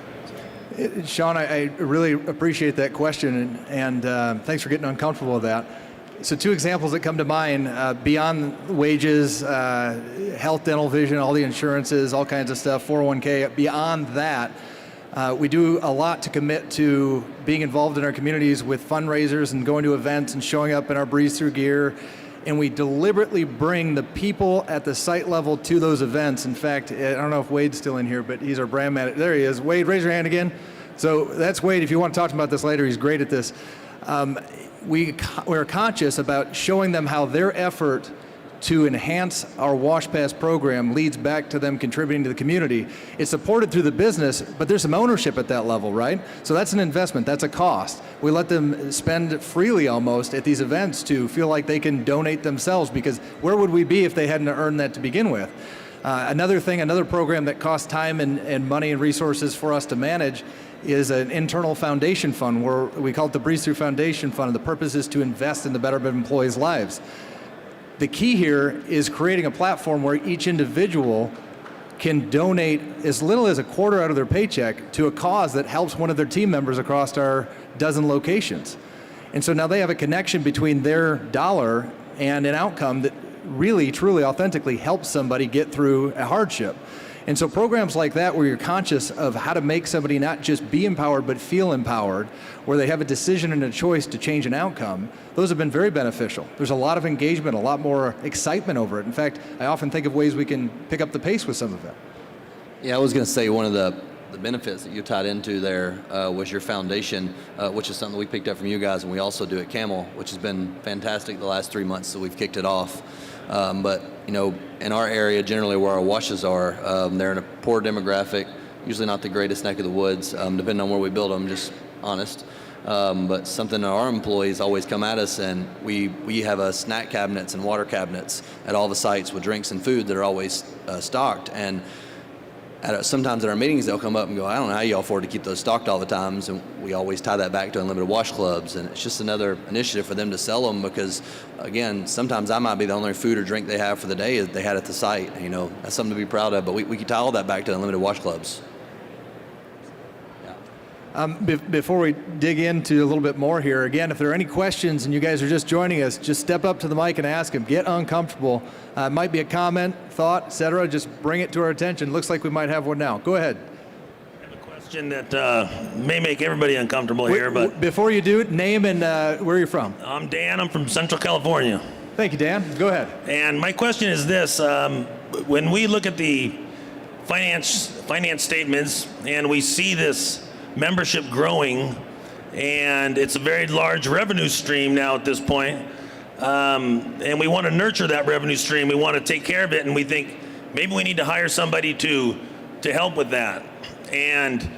Sean, I really appreciate that question, and thanks for getting uncomfortable with that. So 2 examples that come to mind, beyond wages, health, dental, vision, all the insurances, all kinds of stuff, 401k, beyond that, we do a lot to commit to being involved in our communities with fundraisers and going to events and showing up in our Breeze Through gear. And we deliberately bring the people at the site level to those events. In fact, I don't know if Wade's still in here, but he's our brand manager. There he is. Wade, raise your hand again. So that's Wade. If you want to talk to him about this later, he's great at this. We're conscious about showing them how their effort to enhance our Wash Pass program leads back to them contributing to the community. It's supported through the business, but there's some ownership at that level, right? So that's an investment, that's a cost. We let them spend freely almost at these events to feel like they can donate themselves, because where would we be if they hadn't earned that to begin with? Another program that costs time and money and resources for us to manage is an internal foundation fund, where we call it the Breeze Through Foundation Fund, and the purpose is to invest in the betterment of employees' lives. The key here is creating a platform where each individual can donate as little as a quarter out of their paycheck to a cause that helps one of their team members across our dozen locations. And so now they have a connection between their dollar and an outcome that really, truly, authentically helps somebody get through a hardship. And so programs like that, where you're conscious of how to make somebody not just be empowered, but feel empowered, where they have a decision and a choice to change an outcome, those have been very beneficial. There's a lot of engagement, a lot more excitement over it. In fact, I often think of ways we can pick up the pace with some of it. Yeah, I was going to say one of the benefits that you tied into there was your foundation, which is something we picked up from you guys, and we also do at Camel, which has been fantastic the last 3 months that we've kicked it off. But in our area, generally where our washes are, they're in a poor demographic, usually not the greatest neck of the woods, depending on where we build them, just honest. But something that our employees always come at us, and we have snack cabinets and water cabinets at all the sites with drinks and food that are always stocked. And sometimes at our meetings, they'll come up and go, I don't know how y'all afford to keep those stocked all the time. And we always tie that back to unlimited wash clubs. And it's just another initiative for them to sell them, because, again, sometimes I might be the only food or drink they have for the day that they had at the site. That's something to be proud of. But we can tie all that back to unlimited wash clubs. Before we dig into a little bit more here, again, if there are any questions and you guys are just joining us, just step up to the mic and ask them. Get uncomfortable. It might be a comment, thought, etc. Just bring it to our attention. Looks like we might have one now. Go ahead. I have a question that may make everybody uncomfortable here, but before you do it, name and where you're from. I'm Dan. I'm from Central California. Thank you, Dan. Go ahead. And my question is this: when we look at the finance statements and we see this membership growing, and it's a very large revenue stream now at this point, and we want to nurture that revenue stream, we want to take care of it, and we think maybe we need to hire somebody to help with that. And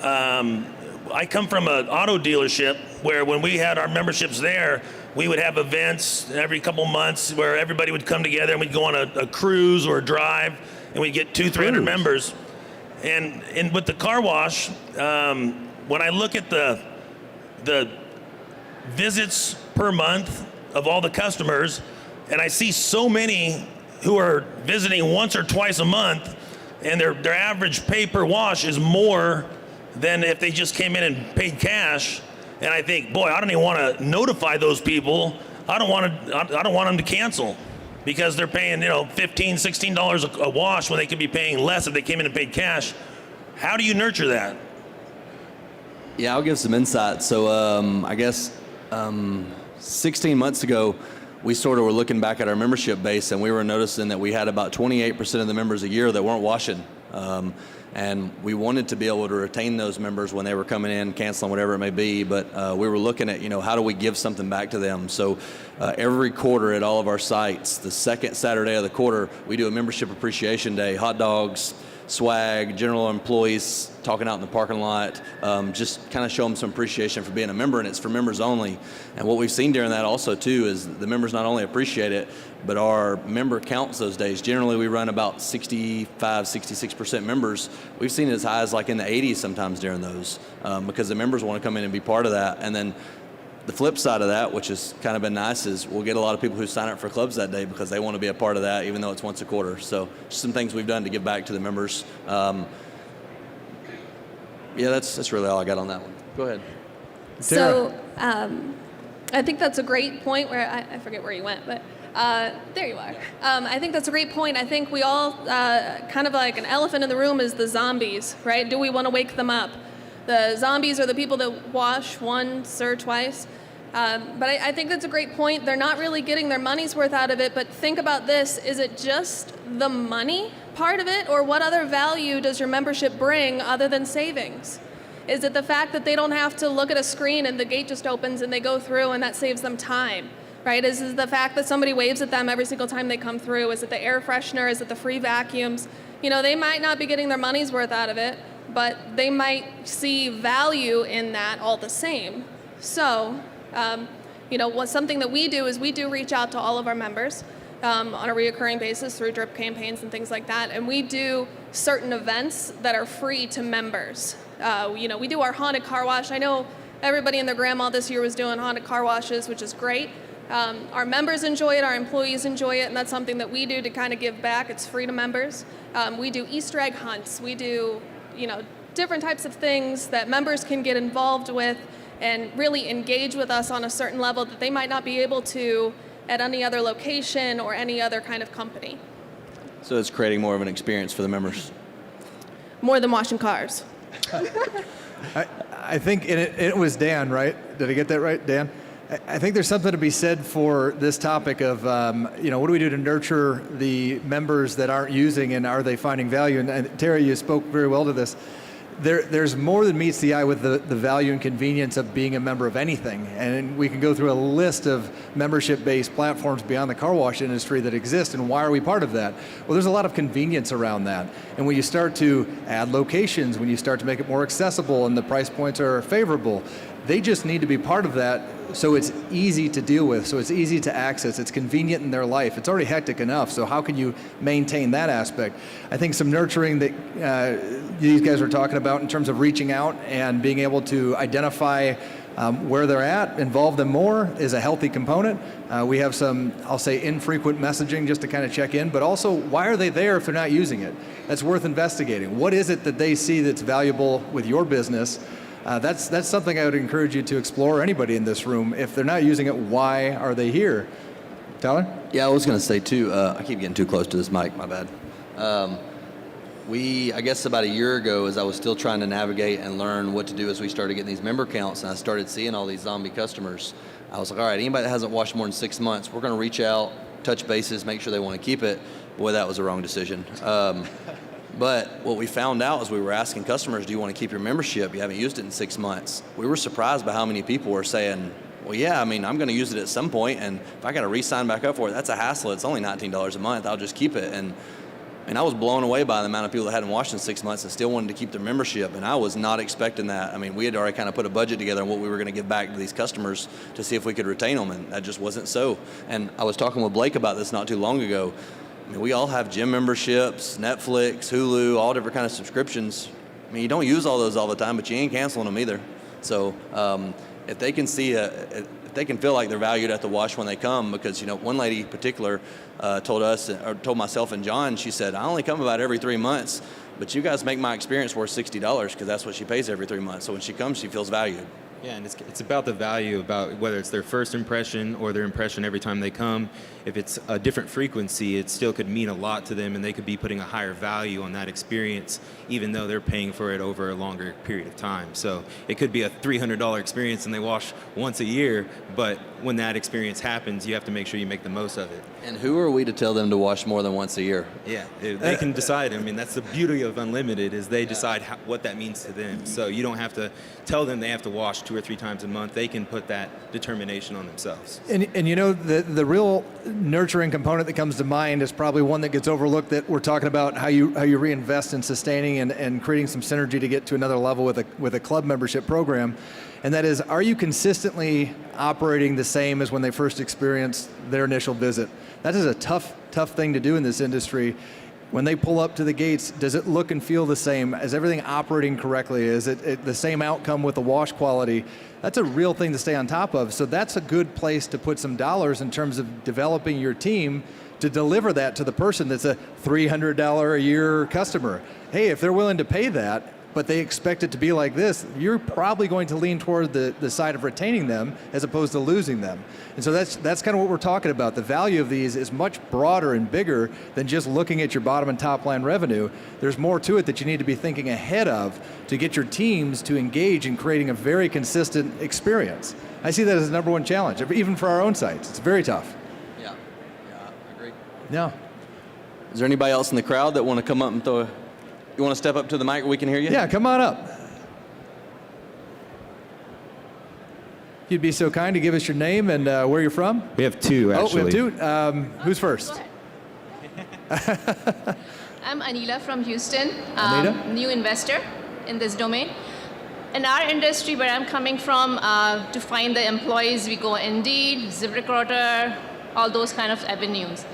I come from an auto dealership where when we had our memberships there, we would have events every couple months where everybody would come together and we'd go on a cruise or a drive, and we'd get 200-300 members. And with the car wash, when I look at the visits per month of all the customers, and I see so many who are visiting once or twice a month, and their average pay per wash is more than if they just came in and paid cash. And I think, boy, I don't even want to notify those people. I don't want them to cancel, because they're paying, $15, $16 a wash when they could be paying less if they came in and paid cash. How do you nurture that? Yeah, I'll give some insight. So I guess 16 months ago, we sort of were looking back at our membership base, and we were noticing that we had about 28% of the members a year that weren't washing. And we wanted to be able to retain those members when they were coming in, canceling, whatever it may be. But we were looking at, how do we give something back to them? So every quarter at all of our sites, the second Saturday of the quarter, we do a membership appreciation day, hot dogs, swag, general employees talking out in the parking lot, just kind of show them some appreciation for being a member, and it's for members only. And what we've seen during that also too is the members not only appreciate it, but our member counts those days. Generally we run about 65, 66% members. We've seen it as high as like in the 80s sometimes during those, because the members want to come in and be part of that. And then the flip side of that, which has kind of been nice, is we'll get a lot of people who sign up for clubs that day because they want to be a part of that, even though it's once a quarter. So just some things we've done to give back to the members. Yeah, that's really all I got on that one. Go ahead. So I think that's a great point where I forget where you went, but there you are. I think that's a great point. I think we all kind of like an elephant in the room is the zombies, right? Do we want to wake them up? The zombies are the people that wash once or twice. But I think that's a great point. They're not really getting their money's worth out of it, but think about this. Is it just the money part of it, or what other value does your membership bring other than savings? Is it the fact that they don't have to look at a screen and the gate just opens and they go through and that saves them time, right? Is it the fact that somebody waves at them every single time they come through? Is it the air freshener? Is it the free vacuums? You know, they might not be getting their money's worth out of it, but they might see value in that all the same. So, you know, something that we do is we do reach out to all of our members on a reoccurring basis through drip campaigns and things like that, and we do certain events that are free to members. You know, we do our haunted car wash. I know everybody and their grandma this year was doing haunted car washes, which is great. Our members enjoy it, our employees enjoy it, and that's something that we do to kind of give back. It's free to members. We do Easter egg hunts. We do, you know, different types of things that members can get involved with and really engage with us on a certain level that they might not be able to at any other location or any other kind of company. So it's creating more of an experience for the members. More than washing cars. I think it was Dan, right? Did I get that right, Dan? I think there's something to be said for this topic of, you know, what do we do to nurture the members that aren't using, and are they finding value? And Tara, you spoke very well to this. There's more than meets the eye with the value and convenience of being a member of anything. And we can go through a list of membership-based platforms beyond the car wash industry that exist, and why are we part of that? Well, there's a lot of convenience around that. And when you start to add locations, when you start to make it more accessible and the price points are favorable, they just need to be part of that so it's easy to deal with, so it's easy to access, it's convenient in their life. It's already hectic enough, so how can you maintain that aspect? I think some nurturing that these guys were talking about in terms of reaching out and being able to identify where they're at, involve them more is a healthy component. We have some, I'll say, infrequent messaging just to kind of check in, but also why are they there if they're not using it? That's worth investigating. What is it that they see that's valuable with your business? That's something I would encourage you to explore, anybody in this room. If they're not using it, why are they here? Tyler? Yeah, I was going to say too, I keep getting too close to this mic, my bad. I guess about a year ago, as I was still trying to navigate and learn what to do as we started getting these member counts, and I started seeing all these zombie customers, I was like, all right, anybody that hasn't washed more than 6 months, we're going to reach out, touch bases, make sure they want to keep it. Boy, that was the wrong decision. But what we found out is we were asking customers, do you want to keep your membership? You haven't used it in 6 months. We were surprised by how many people were saying, well, yeah, I mean, I'm going to use it at some point, and if I got to re-sign back up for it, that's a hassle. It's only $19 a month. I'll just keep it. And I was blown away by the amount of people that hadn't washed in 6 months and still wanted to keep their membership, and I was not expecting that. I mean, we had already kind of put a budget together on what we were going to give back to these customers to see if we could retain them, and that just wasn't so. And I was talking with Blake about this not too long ago. I mean, we all have gym memberships, Netflix, Hulu, all different kind of subscriptions. I mean, you don't use all those all the time, but you ain't canceling them either. So if they can see, if they can feel like they're valued at the wash when they come, because, you know, one lady in particular told myself and John, she said, I only come about every 3 months, but you guys make my experience worth $60 because that's what she pays every 3 months. So when she comes, she feels valued. Yeah, and it's about the value, about whether it's their first impression or their impression every time they come. If it's a different frequency, it still could mean a lot to them, and they could be putting a higher value on that experience, even though they're paying for it over a longer period of time. So it could be a $300 experience and they wash once a year, but when that experience happens, you have to make sure you make the most of it. And who are we to tell them to wash more than once a year? Yeah, they can decide. I mean, that's the beauty of Unlimited, is they decide what that means to them. So you don't have to tell them they have to wash 2 or 3 times a month, they can put that determination on themselves. And you know, the real nurturing component that comes to mind is probably one that gets overlooked, that we're talking about how you reinvest in sustaining and creating some synergy to get to another level with a club membership program. And that is, are you consistently operating the same as when they first experienced their initial visit? That is a tough thing to do in this industry. When they pull up to the gates, does it look and feel the same? Is everything operating correctly? Is it the same outcome with the wash quality? That's a real thing to stay on top of. So that's a good place to put some dollars in terms of developing your team to deliver that to the person that's a $300 a year customer. Hey, if they're willing to pay that, but they expect it to be like this, you're probably going to lean toward the side of retaining them as opposed to losing them. And so that's kind of what we're talking about. The value of these is much broader and bigger than just looking at your bottom and top line revenue. There's more to it that you need to be thinking ahead of to get your teams to engage in creating a very consistent experience. I see that as the number one challenge, even for our own sites. It's very tough. Yeah, I agree. Yeah. Is there anybody else in the crowd that want to come up and throw you want to step up to the mic where we can hear you? Yeah, come on up. If you'd be so kind to give us your name and where you're from. We have 2, actually. Oh, we have 2. Who's first? I'm Anila from Houston, Anita? new investor in this domain. In our industry, where I'm coming from, to find the employees, we go Indeed, ZipRecruiter, all those kind of avenues.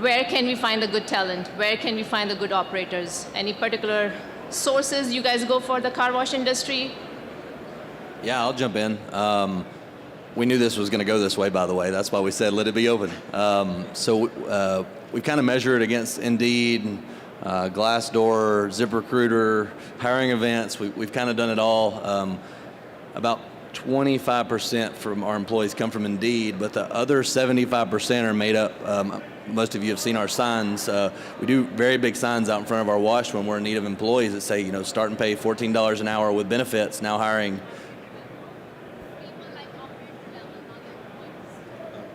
Where can we find the good talent? Where can we find the good operators? Any particular sources you guys go for the car wash industry? Yeah, I'll jump in. We knew this was going to go this way, by the way. That's why we said let it be open. So we kind of measure it against Indeed, Glassdoor, ZipRecruiter, hiring events. We've kind of done it all. About 25% from our employees come from Indeed, but the other 75% are made up. Most of you have seen our signs. We do very big signs out in front of our wash when we're in need of employees that say, start and pay $14 an hour with benefits, now hiring.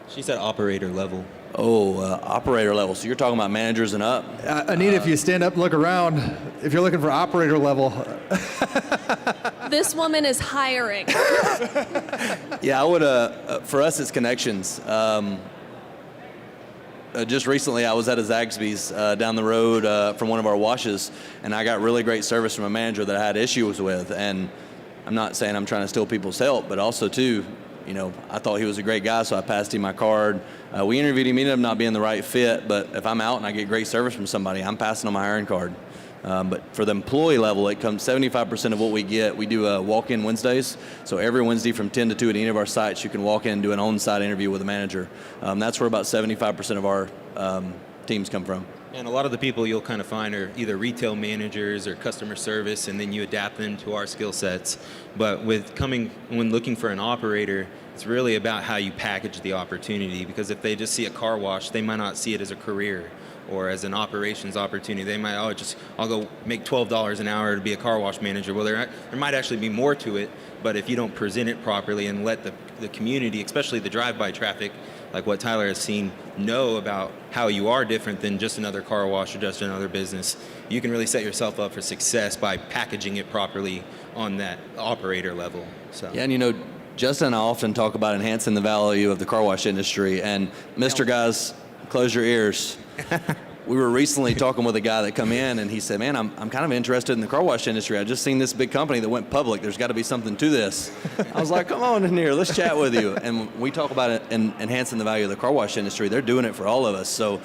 She said operator level. Oh, operator level. So you're talking about managers and up? Anita, if you stand up and look around, if you're looking for operator level. This woman is hiring. Yeah, I would. For us, it's connections. Just recently, I was at a Zaxby's down the road from one of our washes, and I got really great service from a manager that I had issues with. And I'm not saying I'm trying to steal people's help, but also too, I thought he was a great guy, so I passed him my card. We interviewed him. He ended up not being the right fit, but if I'm out and I get great service from somebody, I'm passing on my hiring card. But for the employee level, it comes 75% of what we get. We do walk-in Wednesdays. So every Wednesday from 10 to 2 at any of our sites, you can walk in and do an on-site interview with a manager. That's where about 75% of our teams come from. And a lot of the people you'll kind of find are either retail managers or customer service, and then you adapt them to our skill sets. But when looking for an operator, it's really about how you package the opportunity, because if they just see a car wash, they might not see it as a career or as an operations opportunity. They might, I'll go make $12 an hour to be a car wash manager. Well, there might actually be more to it, but if you don't present it properly and let the community, especially the drive-by traffic, like what Tyler has seen, know about how you are different than just another car wash or just another business, you can really set yourself up for success by packaging it properly on that operator level. So. Yeah, and Justin and I often talk about enhancing the value of the car wash industry. And Mr. Guys, close your ears. We were recently talking with a guy that come in, and he said, man, I'm kind of interested in the car wash industry. I just seen this big company that went public. There's got to be something to this. I was like, come on in here. Let's chat with you. And when we talk about it and enhancing the value of the car wash industry, they're doing it for all of us. So,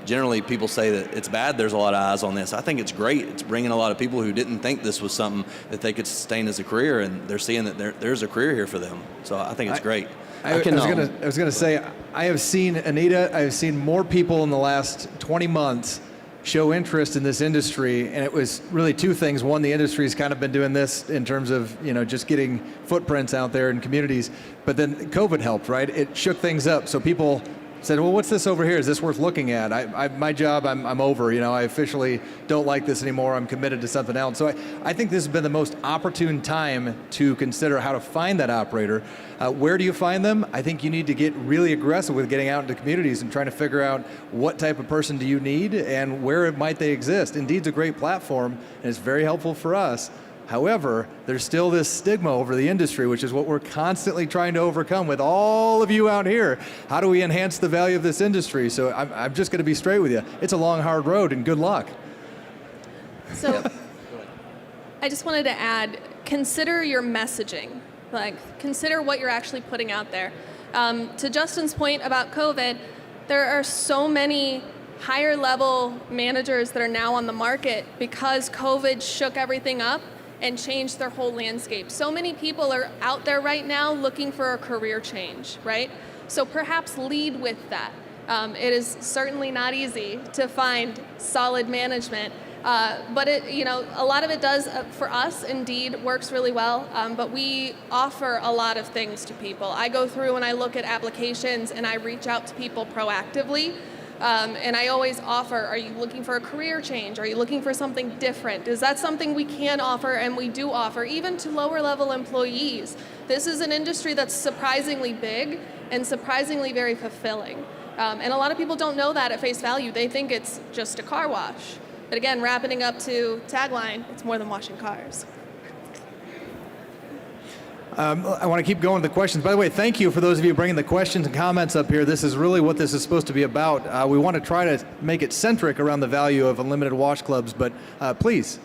generally people say that it's bad. There's a lot of eyes on this. I think it's great. It's bringing a lot of people who didn't think this was something that they could sustain as a career, and they're seeing that there's a career here for them. So I think it's great. I was going to say, I have seen, Anita, I have seen more people in the last 20 months show interest in this industry, and it was really 2 things. One, the industry's kind of been doing this in terms of, just getting footprints out there in communities, but then COVID helped, right? It shook things up, so people said, well, what's this over here? Is this worth looking at? My job, I'm over. I officially don't like this anymore. I'm committed to something else. So I think this has been the most opportune time to consider how to find that operator. Where do you find them? I think you need to get really aggressive with getting out into communities and trying to figure out what type of person do you need and where might they exist. Indeed's a great platform, and it's very helpful for us. However, there's still this stigma over the industry, which is what we're constantly trying to overcome with all of you out here. How do we enhance the value of this industry? So I'm just going to be straight with you. It's a long, hard road, and good luck. So I just wanted to add, consider your messaging. Consider what you're actually putting out there. To Justin's point about COVID, there are so many higher level managers that are now on the market because COVID shook everything up and changed their whole landscape. So many people are out there right now looking for a career change, right? So perhaps lead with that. It is certainly not easy to find solid management, but a lot of it does, for us, indeed, works really well, but we offer a lot of things to people. I go through and I look at applications and I reach out to people proactively. And I always offer, are you looking for a career change? Are you looking for something different? Is that something we can offer, and we do offer, even to lower level employees? This is an industry that's surprisingly big and surprisingly very fulfilling. And a lot of people don't know that at face value. They think it's just a car wash. But again, wrapping up to tagline, it's more than washing cars. I want to keep going with the questions. By the way, thank you for those of you bringing the questions and comments up here. This is really what this is supposed to be about. We want to try to make it centric around the value of unlimited wash clubs, but please,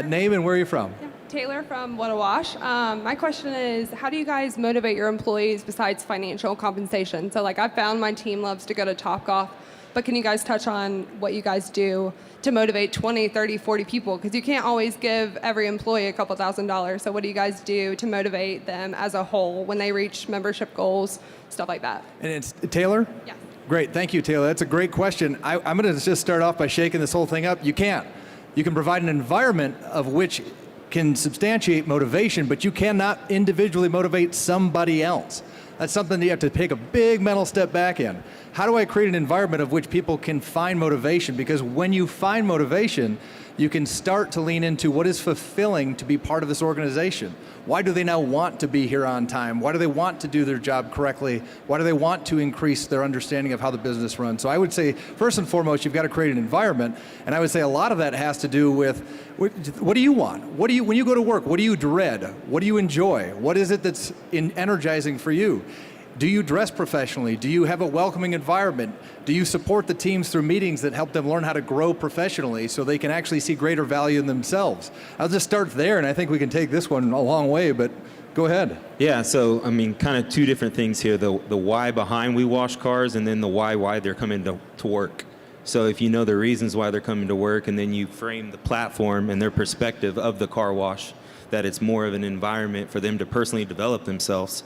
name and where you're from. Taylor from What a Wash. My question is, how do you guys motivate your employees besides financial compensation? So I found my team loves to go to Topgolf, but can you guys touch on what you guys do to motivate 20, 30, 40 people? Because you can't always give every employee a couple $1,000s. So what do you guys do to motivate them as a whole when they reach membership goals, stuff like that? And it's Taylor? Yeah. Great, thank you, Taylor. That's a great question. I'm going to just start off by shaking this whole thing up. You can't. You can provide an environment of which can substantiate motivation, but you cannot individually motivate somebody else. That's something that you have to take a big mental step back in. How do I create an environment of which people can find motivation? Because when you find motivation, you can start to lean into what is fulfilling to be part of this organization. Why do they now want to be here on time? Why do they want to do their job correctly? Why do they want to increase their understanding of how the business runs? So I would say, first and foremost, you've got to create an environment. And I would say a lot of that has to do with, what do you want? When you go to work, what do you dread? What do you enjoy? What is it that's energizing for you? Do you dress professionally? Do you have a welcoming environment? Do you support the teams through meetings that help them learn how to grow professionally so they can actually see greater value in themselves? I'll just start there, and I think we can take this one a long way, but go ahead. Yeah, so kind of two different things here. The why behind we wash cars, and then the why they're coming to work. So if you know the reasons why they're coming to work, and then you frame the platform and their perspective of the car wash, that it's more of an environment for them to personally develop themselves,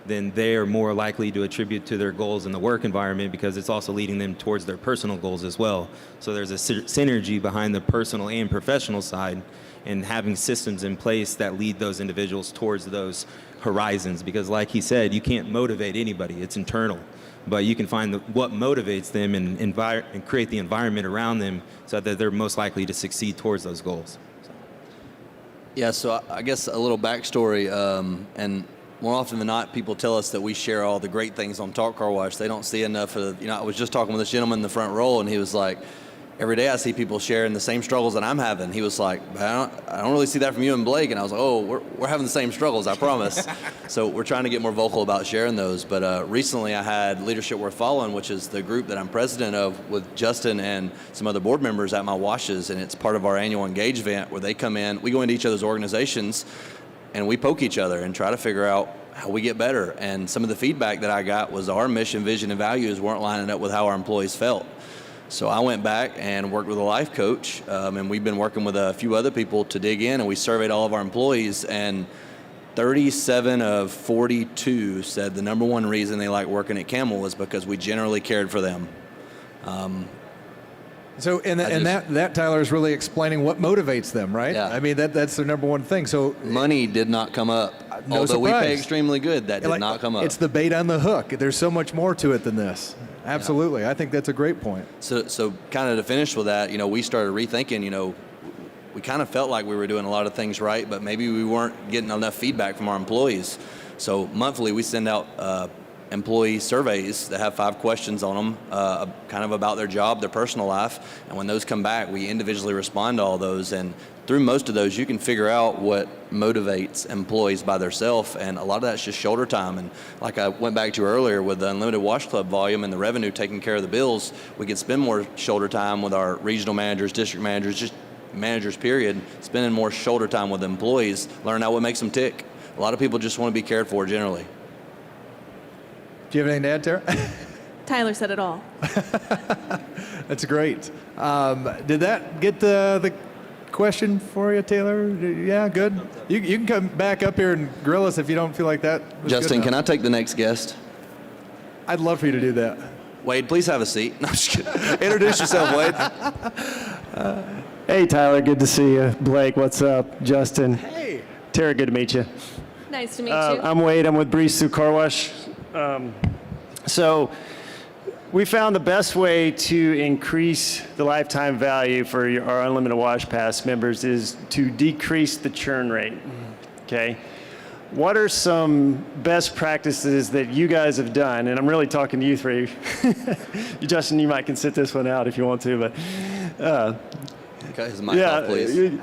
then they are more likely to attribute to their goals in the work environment, because it's also leading them towards their personal goals as well. So there's a synergy behind the personal and professional side, and having systems in place that lead those individuals towards those horizons. Because like he said, you can't motivate anybody, it's internal. But you can find what motivates them and create the environment around them so that they're most likely to succeed towards those goals. Yeah, so I guess a little backstory, and more often than not, people tell us that we share all the great things on Talk Car Wash. They don't see enough of, I was just talking with this gentleman in the front row, and he was like, every day I see people sharing the same struggles that I'm having. He was like, I don't really see that from you and Blake. And I was like, oh, we're having the same struggles, I promise. So we're trying to get more vocal about sharing those. But recently I had Leadership Worth Following, which is the group that I'm president of, with Justin and some other board members at my washes. And it's part of our annual Engage event where they come in, we go into each other's organizations, and we poke each other and try to figure out how we get better. And some of the feedback that I got was our mission, vision, and values weren't lining up with how our employees felt. So I went back and worked with a life coach, and we've been working with a few other people to dig in, and we surveyed all of our employees, and 37 of 42 said the number one reason they like working at Camel is because we generally cared for them. So, that Tyler is really explaining what motivates them, right? Yeah. I mean, that's their number one thing. So money did not come up. No Although surprise. we pay extremely good, that did not come up. It's the bait on the hook. There's so much more to it than this. Absolutely. Yeah. I think that's a great point. So kind of to finish with that, we started rethinking, we kind of felt like we were doing a lot of things right, but maybe we weren't getting enough feedback from our employees. So monthly we send out employee surveys that have 5 questions on them, kind of about their job, their personal life. And when those come back, we individually respond to all those. And through most of those, you can figure out what motivates employees by themselves. And a lot of that's just shoulder time. And like I went back to earlier with the Unlimited Wash Club volume and the revenue taking care of the bills, we could spend more shoulder time with our regional managers, district managers, just managers, period, spending more shoulder time with employees, learning out what makes them tick. A lot of people just want to be cared for generally. Do you have anything to add, Tara? Tyler said it all. That's great. Did that get the question for you, Taylor? Yeah, good. You can come back up here and grill us if you don't feel like that was Justin, good can I enough. take the next guest? I'd love for you to do that. Wade, please have a seat. No, I'm just kidding. Introduce yourself, Wade. Hey, Tyler, good to see you. Blake, what's up? Justin. Hey. Tara, good to meet you. Nice to meet you. I'm Wade. I'm with Breeze Through Car Wash. So we found the best way to increase the lifetime value for our Unlimited Wash Pass members is to decrease the churn rate. Okay. What are some best practices that you guys have done? And I'm really talking to you three. Justin, you might can sit this one out if you want to, but Okay, his mic off, please.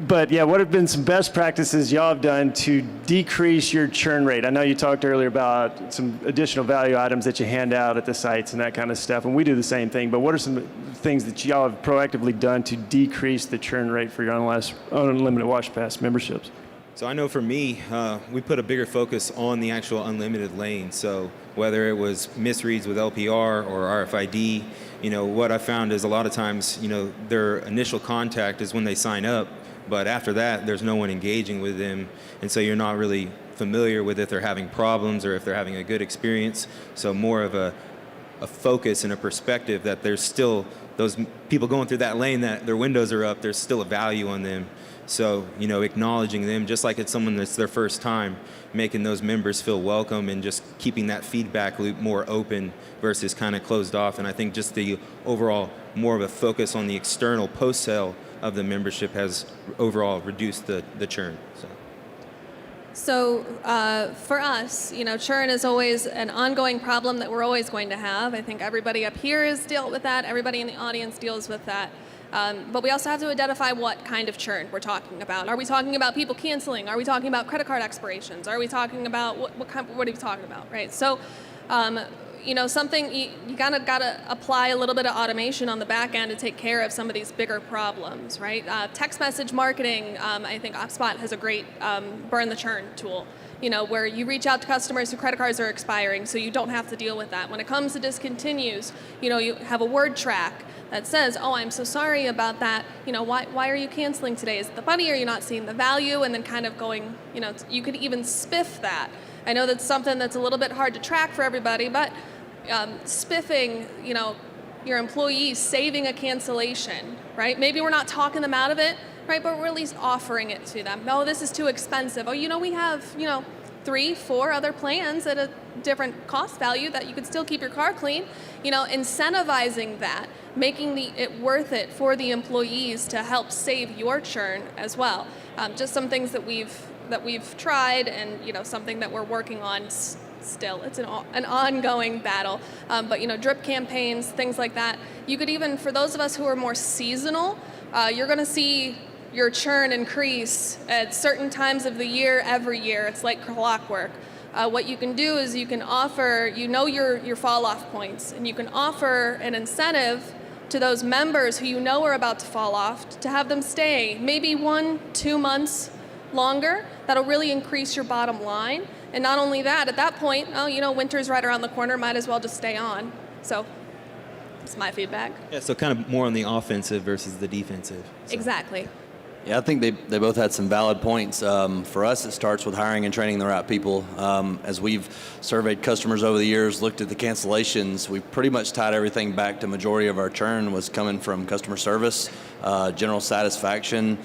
But yeah, what have been some best practices y'all have done to decrease your churn rate? I know you talked earlier about some additional value items that you hand out at the sites and that kind of stuff, and we do the same thing, but what are some things that y'all have proactively done to decrease the churn rate for your Unlimited Wash Pass memberships? So I know for me, we put a bigger focus on the actual unlimited lane. So whether it was misreads with LPR or RFID, what I found is a lot of times, their initial contact is when they sign up, but after that, there's no one engaging with them. And so you're not really familiar with if they're having problems or if they're having a good experience. So more of a focus and a perspective that there's still those people going through that lane that their windows are up, there's still a value on them. So, acknowledging them just like it's someone that's their first time, making those members feel welcome and just keeping that feedback loop more open versus kind of closed off. And I think just the overall more of a focus on the external post-sale of the membership has overall reduced the churn. So for us, churn is always an ongoing problem that we're always going to have. I think everybody up here has dealt with that. Everybody in the audience deals with that. But we also have to identify what kind of churn we're talking about. Are we talking about people canceling? Are we talking about credit card expirations? Are we talking about what are we talking about, right? So, something you kind of got to apply a little bit of automation on the back end to take care of some of these bigger problems, right? Text message marketing, I think HubSpot has a great burn the churn tool. Where you reach out to customers whose credit cards are expiring, so you don't have to deal with that. When it comes to discontinues, you have a word track that says, oh, I'm so sorry about that. Why are you canceling today? Is it the money? Are you not seeing the value? And then kind of going, you could even spiff that. I know that's something that's a little bit hard to track for everybody, but spiffing, your employees saving a cancellation, right? Maybe we're not talking them out of it, right? But we're at least offering it to them. Oh, this is too expensive. Oh, we have, 3, 4 other plans at a different cost value that you could still keep your car clean. Incentivizing that, making it worth it for the employees to help save your churn as well. Just some things that we've tried, and something that we're working on still. It's an ongoing battle. But drip campaigns, things like that. You could even, for those of us who are more seasonal, you're going to see your churn increase at certain times of the year every year. It's like clockwork. What you can do is you can offer, your fall off points, and you can offer an incentive to those members who are about to fall off to have them stay maybe 1-2 months longer. That'll really increase your bottom line. And not only that, at that point, winter's right around the corner, might as well just stay on. So that's my feedback. Yeah, so kind of more on the offensive versus the defensive. So. Exactly. Yeah, I think they both had some valid points. For us, it starts with hiring and training the right people. As we've surveyed customers over the years, looked at the cancellations, we've pretty much tied everything back to majority of our churn was coming from customer service, general satisfaction,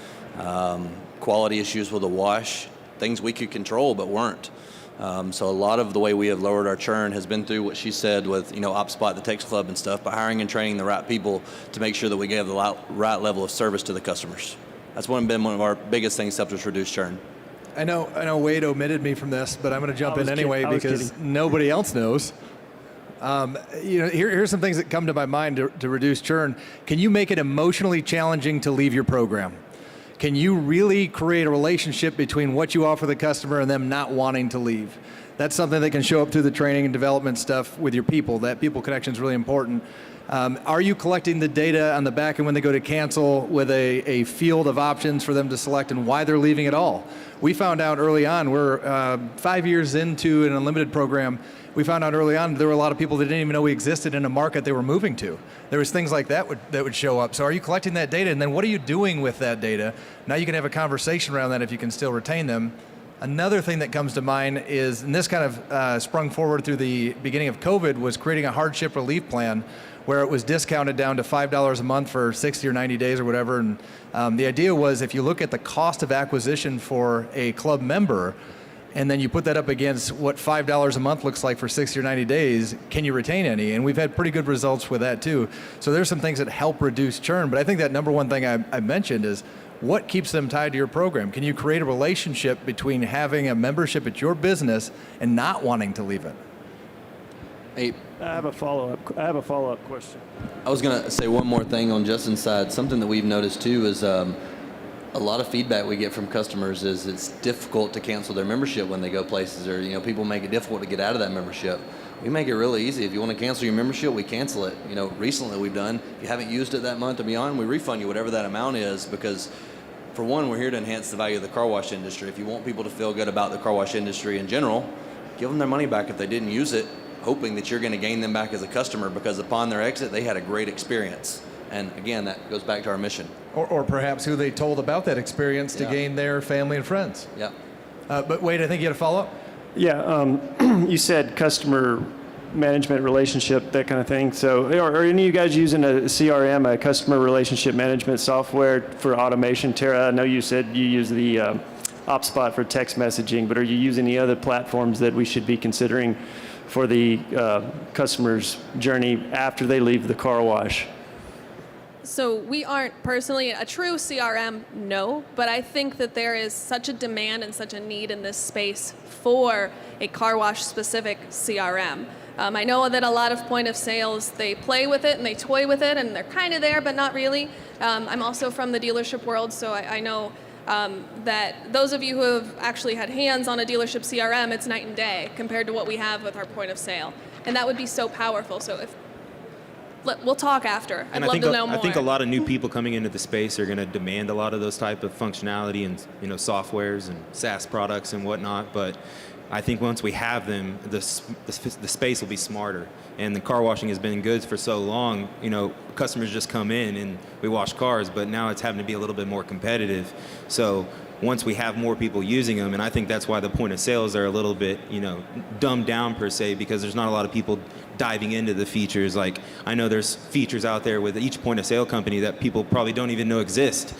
quality issues with the wash, things we could control but weren't. So a lot of the way we have lowered our churn has been through what she said with, OpSpot, the Text Club and stuff, by hiring and training the right people to make sure that we give the right level of service to the customers. That's been one of our biggest things to help us reduce churn. I know Wade omitted me from this, but I'm going to jump in anyway I was because kidding. nobody else knows. Here's some things that come to my mind to reduce churn. Can you make it emotionally challenging to leave your program? Can you really create a relationship between what you offer the customer and them not wanting to leave? That's something that can show up through the training and development stuff with your people. That people connection is really important. Are you collecting the data on the back end when they go to cancel with a field of options for them to select and why they're leaving at all? We found out early on, we're 5 years into an unlimited program, we found out early on there were a lot of people that didn't even know we existed in a market they were moving to. There was things like that would show up. So are you collecting that data, and then what are you doing with that data? Now you can have a conversation around that if you can still retain them. Another thing that comes to mind is, and this kind of sprung forward through the beginning of COVID, was creating a hardship relief plan where it was discounted down to $5 a month for 60 or 90 days or whatever. And the idea was, if you look at the cost of acquisition for a club member, and then you put that up against what $5 a month looks like for 60 or 90 days, can you retain any? And we've had pretty good results with that too. So there's some things that help reduce churn, but I think that number one thing I mentioned is, what keeps them tied to your program? Can you create a relationship between having a membership at your business and not wanting to leave it? Hey, I have a follow-up question. I was going to say one more thing on Justin's side. Something that we've noticed too is a lot of feedback we get from customers is it's difficult to cancel their membership when they go places, or people make it difficult to get out of that membership. We make it really easy. If you want to cancel your membership, we cancel it. Recently we've done, if you haven't used it that month or beyond, we refund you whatever that amount is, because for one, we're here to enhance the value of the car wash industry. If you want people to feel good about the car wash industry in general, give them their money back if they didn't use it, hoping that you're going to gain them back as a customer, because upon their exit, they had a great experience. And again, that goes back to our mission. Or perhaps who they told about that experience to gain their family and friends. Yeah. But Wade, I think you had a follow-up? Yeah, you said customer management relationship, that kind of thing. So are any of you guys using a CRM, a customer relationship management software for automation? Tara, I know you said you use the OpSpot for text messaging, but are you using any other platforms that we should be considering for the customer's journey after they leave the car wash? So we aren't personally a true CRM, no, but I think that there is such a demand and such a need in this space for a car wash specific CRM. I know that a lot of point of sales, they play with it and they toy with it and they're kind of there, but not really. I'm also from the dealership world, so I know that those of you who have actually had hands on a dealership CRM, it's night and day compared to what we have with our point of sale. And that would be so powerful. So we'll talk after. I'd love to know more. I think a lot of new people coming into the space are going to demand a lot of those type of functionality and softwares and SaaS products and whatnot. But I think once we have them, the space will be smarter. And the car washing has been good for so long. Customers just come in and we wash cars, but now it's having to be a little bit more competitive. So once we have more people using them, and I think that's why the point of sales are a little bit, dumbed down per se, because there's not a lot of people diving into the features. Like, I know there's features out there with each point of sale company that people probably don't even know exist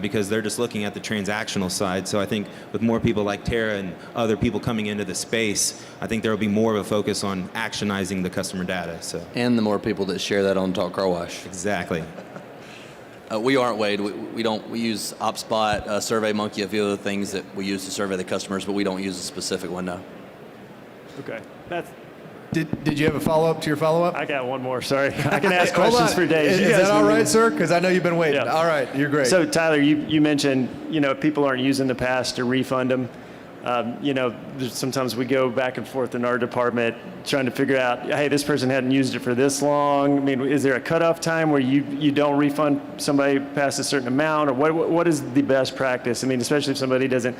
because they're just looking at the transactional side. So I think with more people like Tara and other people coming into the space, I think there will be more of a focus on actionizing the customer data. So. And the more people that share that on Talk Car Wash. Exactly. We aren't, Wade. We use OpSpot, SurveyMonkey, a few other things that we use to survey the customers, but we don't use a specific one, no. Okay. Did you have a follow-up to your follow-up? I got one more, sorry. I can ask questions for days. Is that all right, sir? Because I know you've been waiting. Yeah. All right, you're great. So Tyler, you mentioned, if people aren't using the pass, to refund them. Sometimes we go back and forth in our department trying to figure out, hey, this person hadn't used it for this long. I mean, is there a cutoff time where you don't refund somebody past a certain amount, or what is the best practice? I mean, especially if somebody doesn't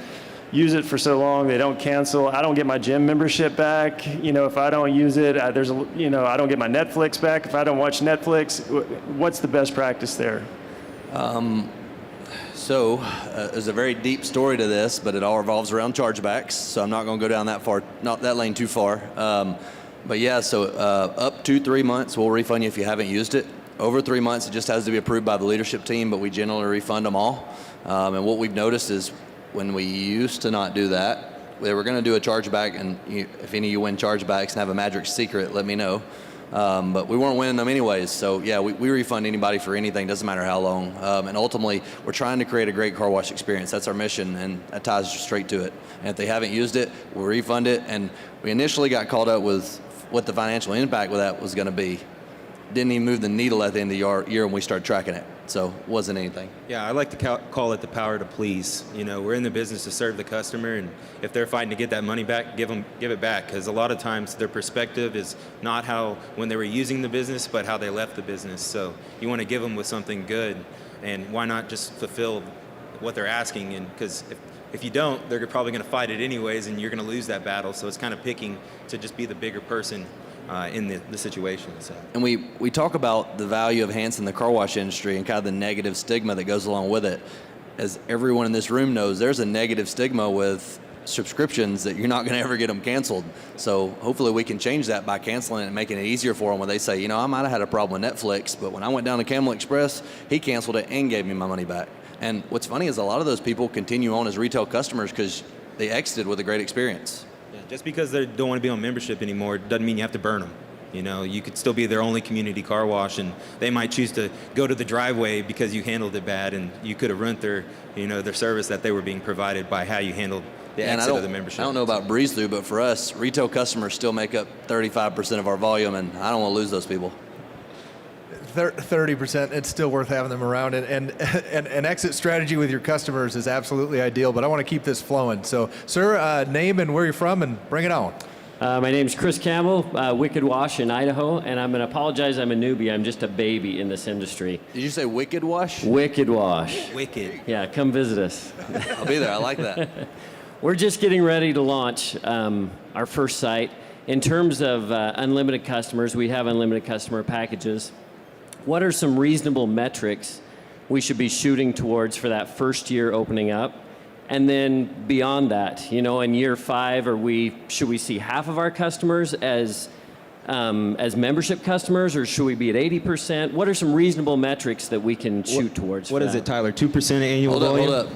use it for so long, they don't cancel. I don't get my gym membership back. If I don't use it, I don't get my Netflix back if I don't watch Netflix. What's the best practice there? So there's a very deep story to this, but it all revolves around chargebacks. So I'm not going to go down that lane too far. But yeah, so up to 3 months, we'll refund you if you haven't used it. Over 3 months, it just has to be approved by the leadership team, but we generally refund them all. And what we've noticed is when we used to not do that, they were going to do a chargeback, and if any of you win chargebacks and have a magic secret, let me know. but we weren't winning them anyways. So yeah, we refund anybody for anything, doesn't matter how long. And ultimately, we're trying to create a great car wash experience. That's our mission, and that ties straight to it. And if they haven't used it, we'll refund it. And we initially got caught up with what the financial impact of that was going to be. Didn't even move the needle at the end of the year when we started tracking it. So it wasn't anything. Yeah, I like to call it the power to please. You know, we're in the business to serve the customer, and if they're fighting to get that money back, give it back. Because a lot of times their perspective is not how when they were using the business, but how they left the business. So you want to give them with something good, and why not just fulfill what they're asking? And because if you don't, they're probably going to fight it anyways, and you're going to lose that battle. So it's kind of picking to just be the bigger person in the situation. So. And we talk about the value of enhancing the car wash industry and kind of the negative stigma that goes along with it. As everyone in this room knows, there's a negative stigma with subscriptions that you're not going to ever get them canceled. So hopefully we can change that by canceling it and making it easier for them when they say, you know, I might have had a problem with Netflix, but when I went down to Camel Express, he canceled it and gave me my money back. And what's funny is a lot of those people continue on as retail customers because they exited with a great experience. Yeah, just because they don't want to be on membership anymore doesn't mean you have to burn them. You know, you could still be their only community car wash, and they might choose to go to the driveway because you handled it bad, and you could have ruined their service that they were being provided by how you handled the exit of the membership. I don't know about breeze through, but for us, retail customers still make up 35% of our volume, and I don't want to lose those people. 30%, it's still worth having them around. And an exit strategy with your customers is absolutely ideal, but I want to keep this flowing. So, sir, name and where you're from, and bring it on. My name's Chris Campbell, Wicked Wash in Idaho, and I'm going to apologize. I'm a newbie. I'm just a baby in this industry. Did you say Wicked Wash? Wicked Wash. Wicked. Yeah, come visit us. I'll be there. I like that. We're just getting ready to launch our first site. In terms of unlimited customers, we have unlimited customer packages. What are some reasonable metrics we should be shooting towards for that first year opening up? And then beyond that, you know, in year 5, should we see half of our customers as membership customers, or should we be at 80%? What are some reasonable metrics that we can shoot towards? What is it, Tyler? 2% annual volume? Hold up.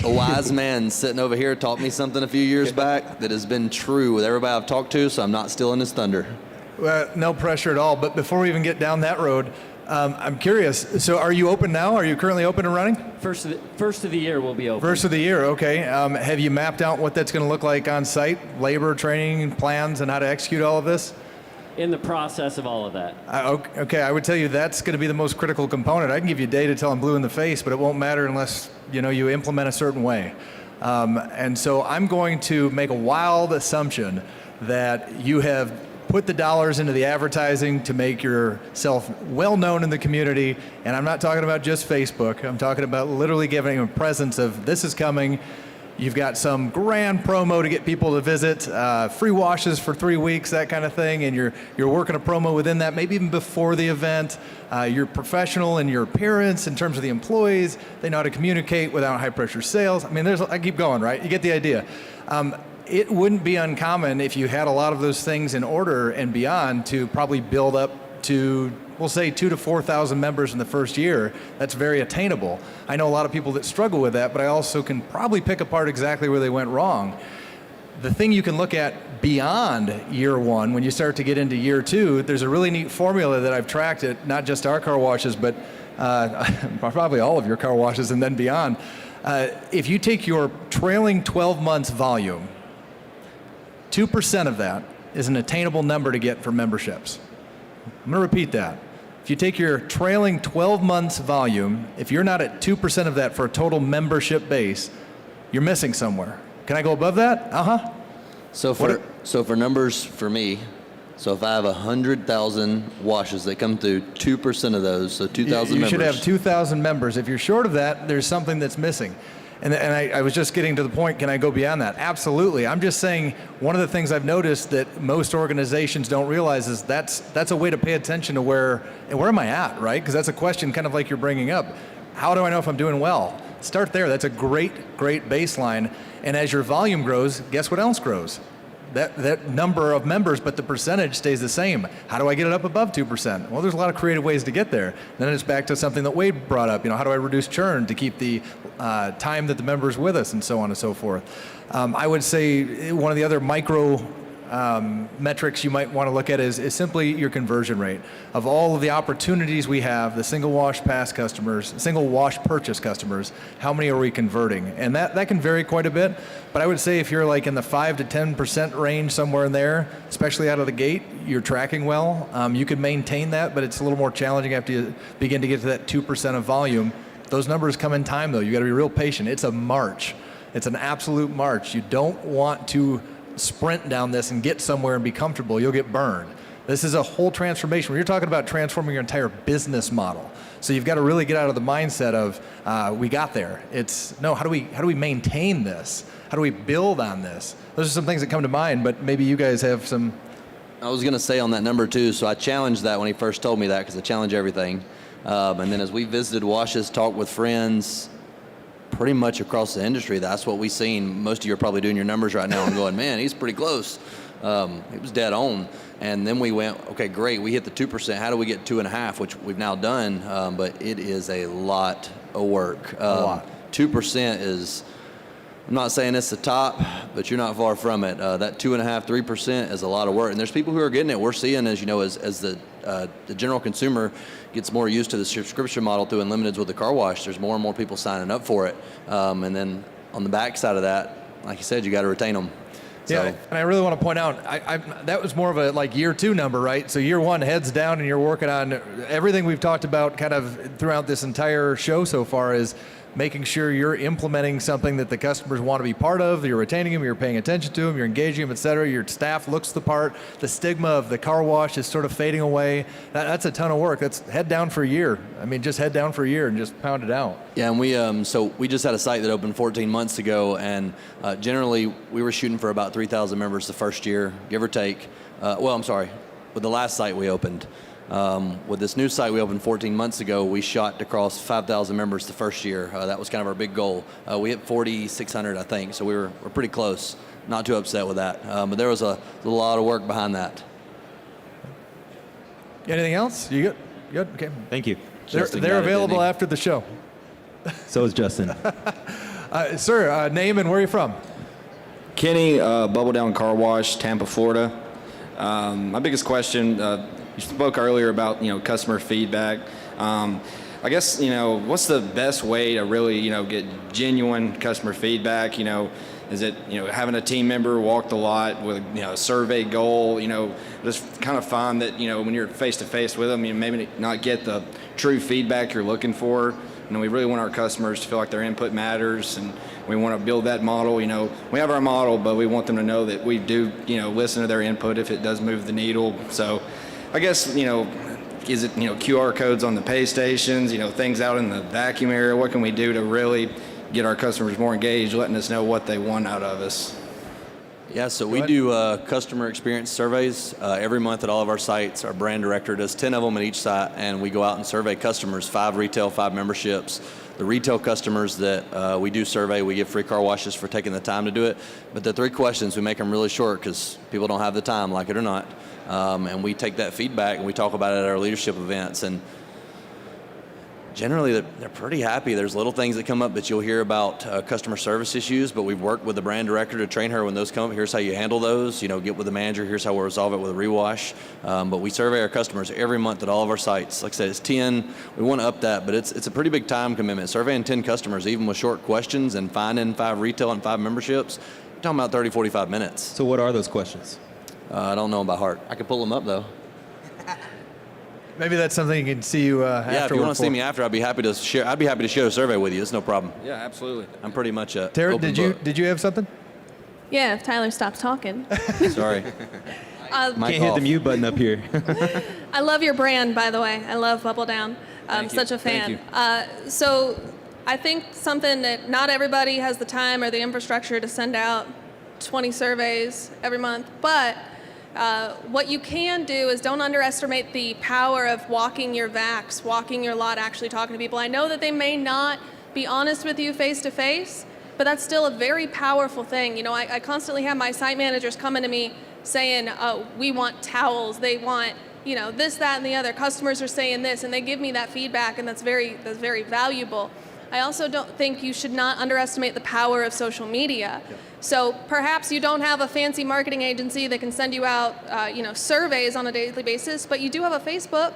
A wise man sitting over here taught me something a few years back that has been true with everybody I've talked to, so I'm not stealing his thunder. Well, no pressure at all. But before we even get down that road, I'm curious. So are you open now? Are you currently open and running? First of the year we'll be open. First of the year, okay. Have you mapped out what that's going to look like on site? Labor, training, plans, and how to execute all of this? In the process of all of that. Okay, I would tell you that's going to be the most critical component. I can give you data till I'm blue in the face, but it won't matter unless you implement a certain way. And so I'm going to make a wild assumption that you have put the dollars into the advertising to make yourself well known in the community. And I'm not talking about just Facebook. I'm talking about literally giving a presence of this is coming. You've got some grand promo to get people to visit, free washes for 3 weeks, that kind of thing. And you're working a promo within that, maybe even before the event. You're professional in your appearance in terms of the employees. They know how to communicate without high pressure sales. I mean, I keep going, right? You get the idea. It wouldn't be uncommon if you had a lot of those things in order and beyond to probably build up to, we'll say, 2,000 to 4,000 members in the first year. That's very attainable. I know a lot of people that struggle with that, but I also can probably pick apart exactly where they went wrong. The thing you can look at beyond year 1, when you start to get into year 2, there's a really neat formula that I've tracked it, not just our car washes, but probably all of your car washes and then beyond. If you take your trailing 12 months volume, 2% of that is an attainable number to get for memberships. I'm going to repeat that. If you take your trailing 12 months volume, if you're not at 2% of that for a total membership base, you're missing somewhere. Can I go above that? Uh-huh. So for numbers for me, so if I have 100,000 washes that come through, 2% of those, so 2,000 members. You should have 2,000 members. If you're short of that, there's something that's missing. And I was just getting to the point, can I go beyond that? Absolutely. I'm just saying one of the things I've noticed that most organizations don't realize is that's a way to pay attention to where am I at, right? Because that's a question kind of like you're bringing up. How do I know if I'm doing well? Start there. That's a great baseline. And as your volume grows, guess what else grows? That number of members, but the percentage stays the same. How do I get it up above 2%? Well, there's a lot of creative ways to get there. Then it's back to something that Wade brought up. How do I reduce churn to keep the time that the member's with us, and so on and so forth. I would say one of the other micro metrics you might want to look at is simply your conversion rate. Of all of the opportunities we have, the single wash pass customers, single wash purchase customers, how many are we converting? And that can vary quite a bit, but I would say if you're like in the 5 to 10% range, somewhere in there, especially out of the gate, you're tracking well. You can maintain that, but it's a little more challenging after you begin to get to that 2% of volume. Those numbers come in time, though. You got to be real patient. It's a march. It's an absolute march. You don't want to sprint down this and get somewhere and be comfortable. You'll get burned. This is a whole transformation. When you're talking about transforming your entire business model, so you've got to really get out of the mindset of we got there. It's no, how do we maintain this? How do we build on this? Those are some things that come to mind, but maybe you guys have some. I was going to say on that number too, so I challenged that when he first told me that, because I challenge everything. And then as we visited washes, talked with friends, pretty much across the industry, that's what we've seen. Most of you are probably doing your numbers right now and going, man, he's pretty close. It was dead on. And then we went, okay, great, we hit the 2%. How do we get 2.5%, which we've now done, but it is a lot of work. A lot. 2% is, I'm not saying it's the top, but you're not far from it. That 2.5%, 3% is a lot of work. And there's people who are getting it. We're seeing, as you know, as the general consumer gets more used to the subscription model through Unlimiteds with the car wash, there's more and more people signing up for it. And then on the back side of that, like you said, you got to retain them. Yeah, and I really want to point out, that was more of a like year 2 number, right? So year 1, heads down, and you're working on everything we've talked about kind of throughout this entire show so far is making sure you're implementing something that the customers want to be part of, you're retaining them, you're paying attention to them, you're engaging them, et cetera. Your staff looks the part. The stigma of the car wash is sort of fading away. That's a ton of work. That's head down for a year. I mean, just head down for a year and just pound it out. Yeah, and we just had a site that opened 14 months ago, and generally we were shooting for about 3,000 members the first year, give or take. With the last site we opened. With this new site we opened 14 months ago, we shot to cross 5,000 members the first year. That was kind of our big goal. We hit 4,600, I think, so we're pretty close. Not too upset with that. But there was a lot of work behind that. Anything else? You good? Good? Okay. Thank you. They're available after the show. So is Justin. Sir, name and where are you from? Kenny, Bubble Down Car Wash, Tampa, Florida. My biggest question, you spoke earlier about, customer feedback. I guess, what's the best way to really, get genuine customer feedback? Is it, having a team member walk the lot with, a survey goal? Just kind of find that, when you're face to face with them, you maybe not get the true feedback you're looking for. We really want our customers to feel like their input matters, and we want to build that model. We have our model, but we want them to know that we do, listen to their input if it does move the needle. So I guess, is it, QR codes on the pay stations, things out in the vacuum area? What can we do to really get our customers more engaged, letting us know what they want out of us? Yeah, so we do customer experience surveys every month at all of our sites. Our brand director does 10 of them at each site, and we go out and survey customers, 5 retail, 5 memberships. The retail customers that we do survey, we give free car washes for taking the time to do it. But the 3 questions, we make them really short because people don't have the time, like it or not. And we take that feedback and we talk about it at our leadership events. And generally, they're pretty happy. There's little things that come up that you'll hear about customer service issues, but we've worked with the brand director to train her when those come up. Here's how you handle those. Get with the manager. Here's how we'll resolve it with a rewash. But we survey our customers every month at all of our sites. Like I said, it's 10. We want to up that, but it's a pretty big time commitment. Surveying 10 customers, even with short questions and finding 5 retail and 5 memberships, you're talking about 30, 45 minutes. So what are those questions? I don't know them by heart. I can pull them up, though. Maybe that's something you can see you after. Yeah, if you want to see me after, I'd be happy to share. I'd be happy to share a survey with you. It's no problem. Yeah, absolutely. I'm pretty much a Tara, open book. did you have something? Yeah, if Tyler stops talking. Sorry. Can't hit the mute button up here. I love your brand, by the way. I love Bubble Down. I'm such a fan. So I think something that not everybody has the time or the infrastructure to send out 20 surveys every month, but what you can do is don't underestimate the power of walking your vacs, walking your lot, actually talking to people. I know that they may not be honest with you face to face, but that's still a very powerful thing. I constantly have my site managers coming to me saying, we want towels, they want, this, that, and the other. Customers are saying this, and they give me that feedback, and that's very valuable. I also don't think you should not underestimate the power of social media. So perhaps you don't have a fancy marketing agency that can send you out, surveys on a daily basis, but you do have a Facebook,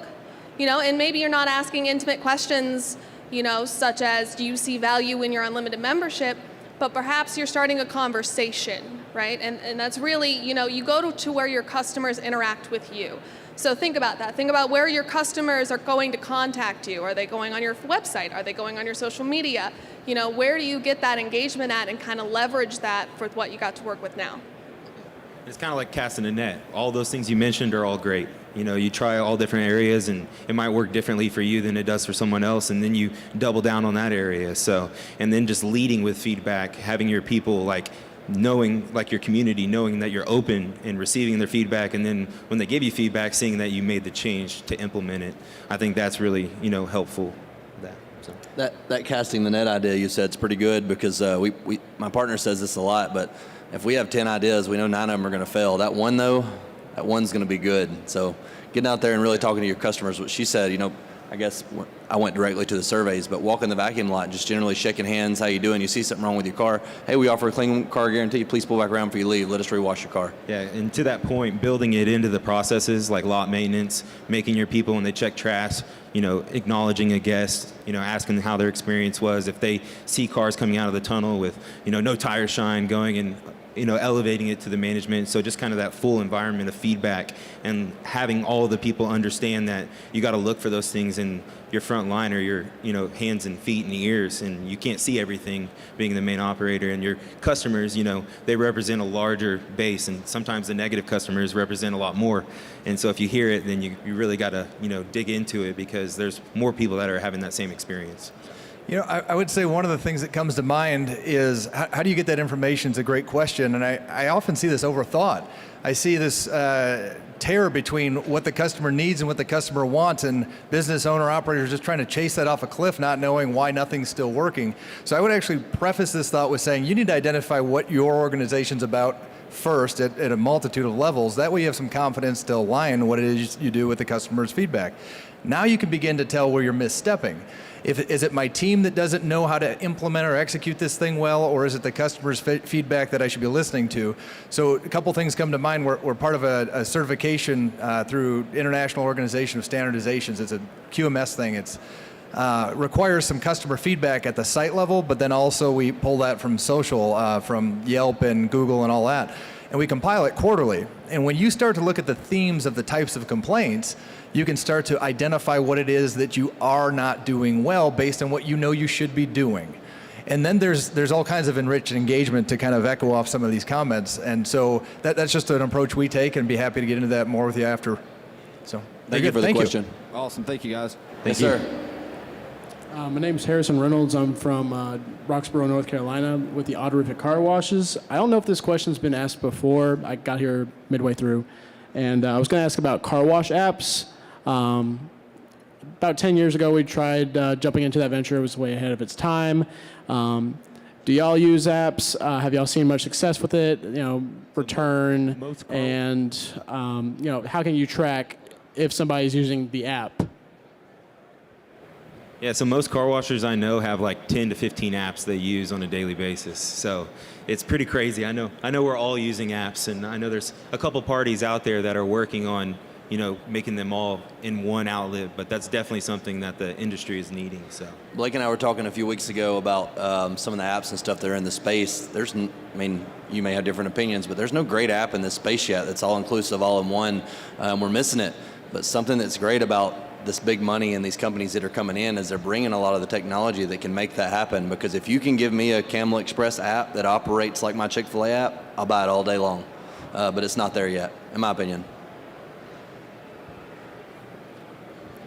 and maybe you're not asking intimate questions, such as, do you see value in your unlimited membership? But perhaps you're starting a conversation, right? And that's really, you go to where your customers interact with you. So think about that. Think about where your customers are going to contact you. Are they going on your website? Are they going on your social media? Where do you get that engagement at and kind of leverage that for what you got to work with now? It's kind of like casting a net. All those things you mentioned are all great. You try all different areas, and it might work differently for you than it does for someone else, and then you double down on that area. So, and then just leading with feedback, having your people knowing, your community, knowing that you're open and receiving their feedback, and then when they give you feedback, seeing that you made the change to implement it. I think that's really, helpful. That casting the net idea you said is pretty good, because my partner says this a lot, but if we have 10 ideas, we know 9 of them are going to fail. That one's going to be good. So getting out there and really talking to your customers, what she said, I guess I went directly to the surveys, but walking the vacuum lot, just generally shaking hands, how you doing? You see something wrong with your car, hey, we offer a clean car guarantee, please pull back around before you leave, let us rewash your car. Yeah, and to that point, building it into the processes like lot maintenance, making your people when they check trash, acknowledging a guest, asking how their experience was, if they see cars coming out of the tunnel with, no tire shine, going and elevating it to the management. So just kind of that full environment of feedback, and having all the people understand that you got to look for those things in your front line, or your hands and feet and ears, and you can't see everything being the main operator. And your customers, they represent a larger base, and sometimes the negative customers represent a lot more. And so if you hear it, then you really got to dig into it, because there's more people that are having that same experience. I would say one of the things that comes to mind is how do you get that information is a great question. And I often see this overthought. I see this tear between what the customer needs and what the customer wants, and business owner operators just trying to chase that off a cliff, not knowing why nothing's still working. So I would actually preface this thought with saying you need to identify what your organization's about first at a multitude of levels. That way you have some confidence to align what it is you do with the customer's feedback. Now you can begin to tell where you're misstepping. Is it my team that doesn't know how to implement or execute this thing well, or is it the customer's feedback that I should be listening to? So a couple things come to mind. We're part of a certification through International Organization of Standardizations. It's a QMS thing. It's requires some customer feedback at the site level, but then also we pull that from social, from Yelp and Google and all that. And we compile it quarterly. And when you start to look at the themes of the types of complaints, you can start to identify what it is that you are not doing well based on what you should be doing. And then there's all kinds of enriched engagement to kind of echo off some of these comments. And so that's just an approach we take, and be happy to get into that more with you after. So thank you for the question. Awesome. Thank you, guys. Yes, sir. My name's Harrison Reynolds. I'm from Roxborough, North Carolina, with the Honorific Car Washes. I don't know if this question's been asked before. I got here midway through, and I was going to ask about car wash apps. About 10 years ago, we tried jumping into that venture. It was way ahead of its time. Do y'all use apps? Have y'all seen much success with it? Return, and how can you track if somebody's using the app? Yeah, so most car washers I know have like 10 to 15 apps they use on a daily basis. So it's pretty crazy. I know we're all using apps, and I know there's a couple parties out there that are working on making them all in one outlet, but that's definitely something that the industry is needing. So Blake and I were talking a few weeks ago about some of the apps and stuff that are in the space. You may have different opinions, but there's no great app in this space yet that's all inclusive, all in one. We're missing it. But something that's great about this big money and these companies that are coming in is they're bringing a lot of the technology that can make that happen. Because if you can give me a Camel Express app that operates like my Chick-fil-A app, I'll buy it all day long. But it's not there yet, in my opinion.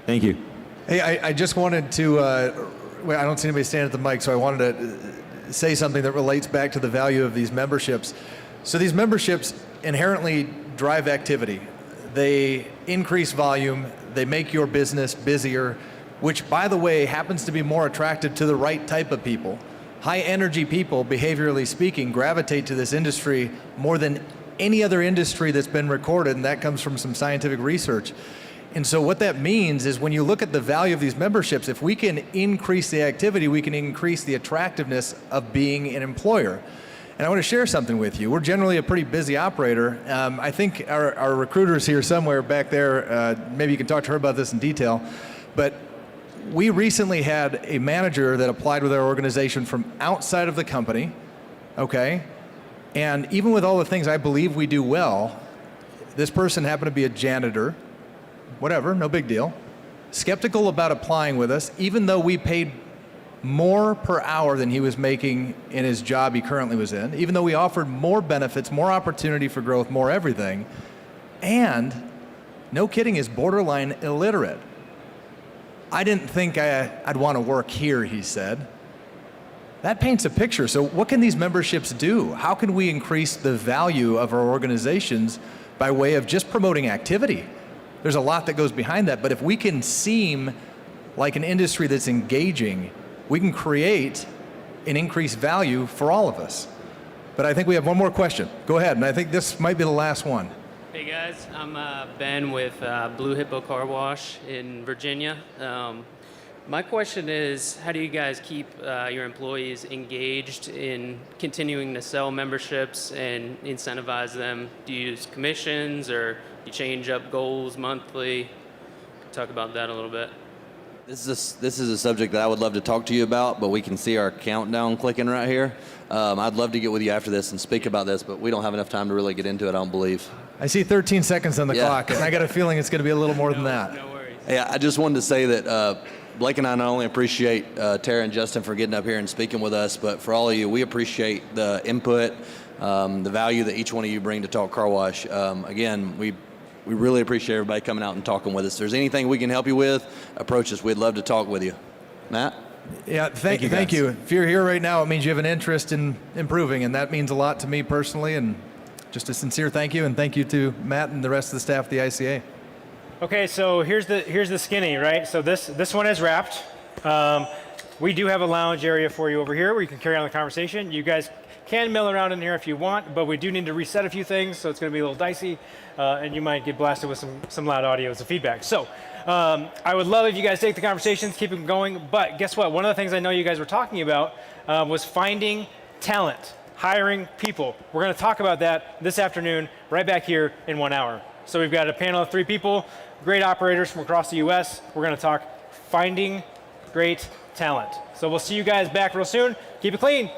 Thank you. Hey, I just wanted to, I don't see anybody standing at the mic, so I wanted to say something that relates back to the value of these memberships. So these memberships inherently drive activity. They increase volume, they make your business busier, which, by the way, happens to be more attractive to the right type of people. High energy people, behaviorally speaking, gravitate to this industry more than any other industry that's been recorded, and that comes from some scientific research. And so what that means is when you look at the value of these memberships, if we can increase the activity, we can increase the attractiveness of being an employer. And I want to share something with you. We're generally a pretty busy operator. I think our recruiter's here somewhere back there. Maybe you can talk to her about this in detail. But we recently had a manager that applied with our organization from outside of the company, okay? And even with all the things I believe we do well, this person happened to be a janitor, whatever, no big deal. Skeptical about applying with us, even though we paid more per hour than he was making in his job he currently was in, even though we offered more benefits, more opportunity for growth, more everything, and, no kidding, is borderline illiterate. I didn't think I'd want to work here, he said. That paints a picture. So what can these memberships do? How can we increase the value of our organizations by way of just promoting activity? There's a lot that goes behind that, but if we can seem like an industry that's engaging, we can create an increased value for all of us. But I think we have one more question. Go ahead, and I think this might be the last one. Hey guys, I'm Ben with Blue Hippo Car Wash in Virginia. My question is, how do you guys keep your employees engaged in continuing to sell memberships and incentivize them? Do you use commissions or you change up goals monthly? Talk about that a little bit. This is a subject that I would love to talk to you about, but we can see our countdown clicking right here. I'd love to get with you after this and speak about this, but we don't have enough time to really get into it, I don't believe. I see 13 seconds on the clock, and I got a feeling it's going to be a little more than that. No worries. Yeah, I just wanted to say that Blake and I not only appreciate Tara and Justin for getting up here and speaking with us, but for all of you, we appreciate the input, the value that each one of you bring to Talk Car Wash. Again, we really appreciate everybody coming out and talking with us. If there's anything we can help you with, approach us. We'd love to talk with you. Matt? Yeah, thank you. If you're here right now, it means you have an interest in improving, and that means a lot to me personally, and just a sincere thank you, and thank you to Matt and the rest of the staff of the ICA. Okay, so here's the skinny, right? So this one is wrapped. We do have a lounge area for you over here where you can carry on the conversation. You guys can mill around in here if you want, but we do need to reset a few things, so it's going to be a little dicey, and you might get blasted with some loud audio as a feedback. So I would love if you guys take the conversations, keep them going, but guess what? One of the things I know you guys were talking about was finding talent, hiring people. We're going to talk about that this afternoon right back here in 1 hour. So we've got a panel of 3 people, great operators from across the US. We're going to talk finding great talent. So we'll see you guys back real soon. Keep it clean.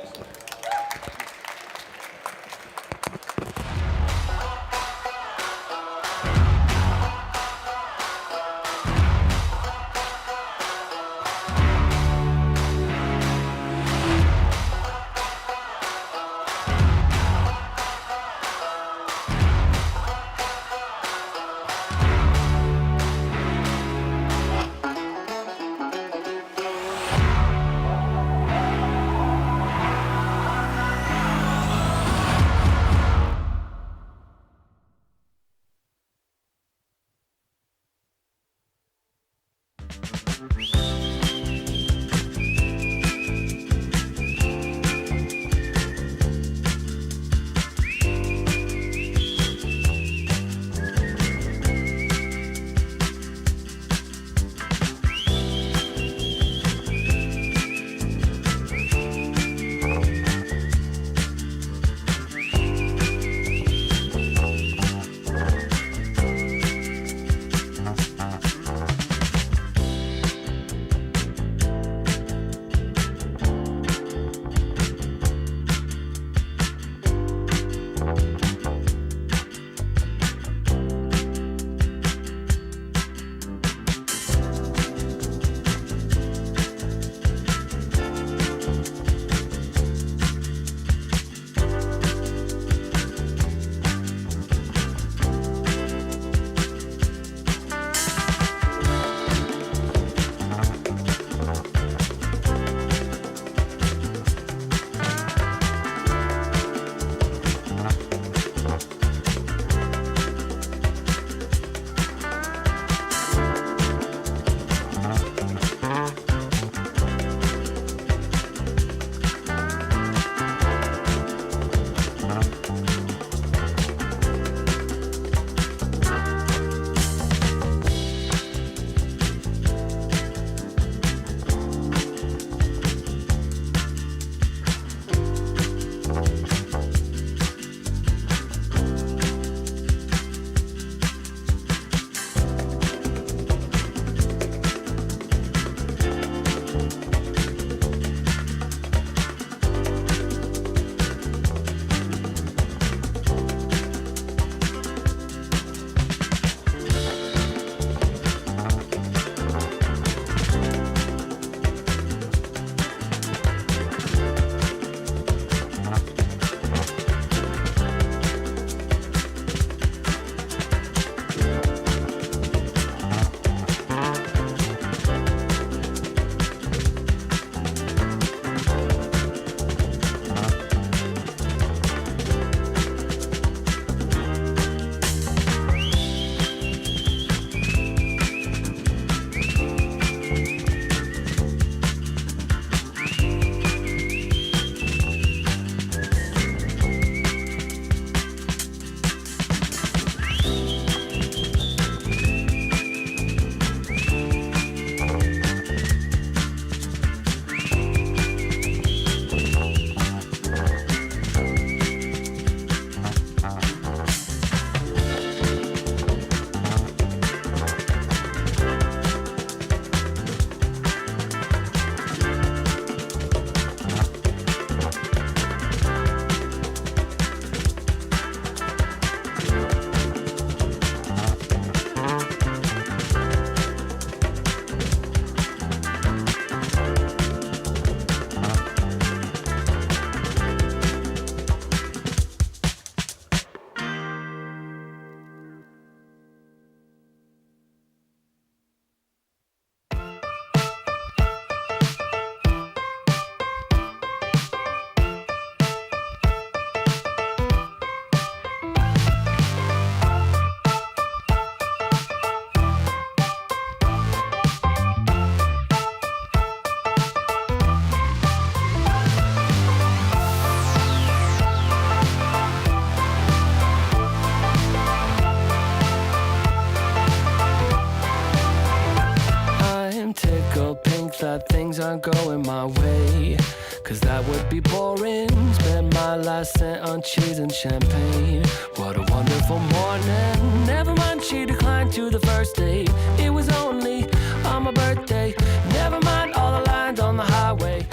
that things aren't going my way. Cause that would be boring. Spend my last cent on cheese and champagne. What a wonderful morning. Never mind, she declined to the first date. It was only on my birthday. Never mind all the lines on the highway.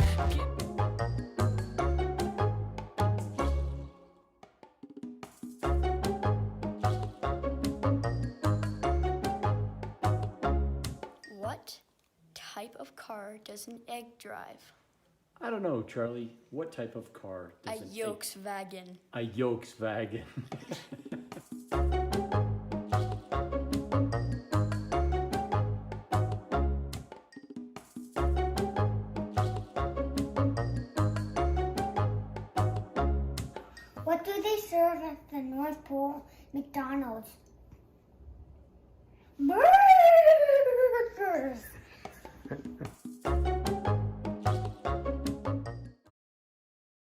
What type of car does an egg drive? I don't know, Charlie. What type of car does A an egg- Volkswagen. A Volkswagen. What do they serve at the North Pole McDonald's? Burgers!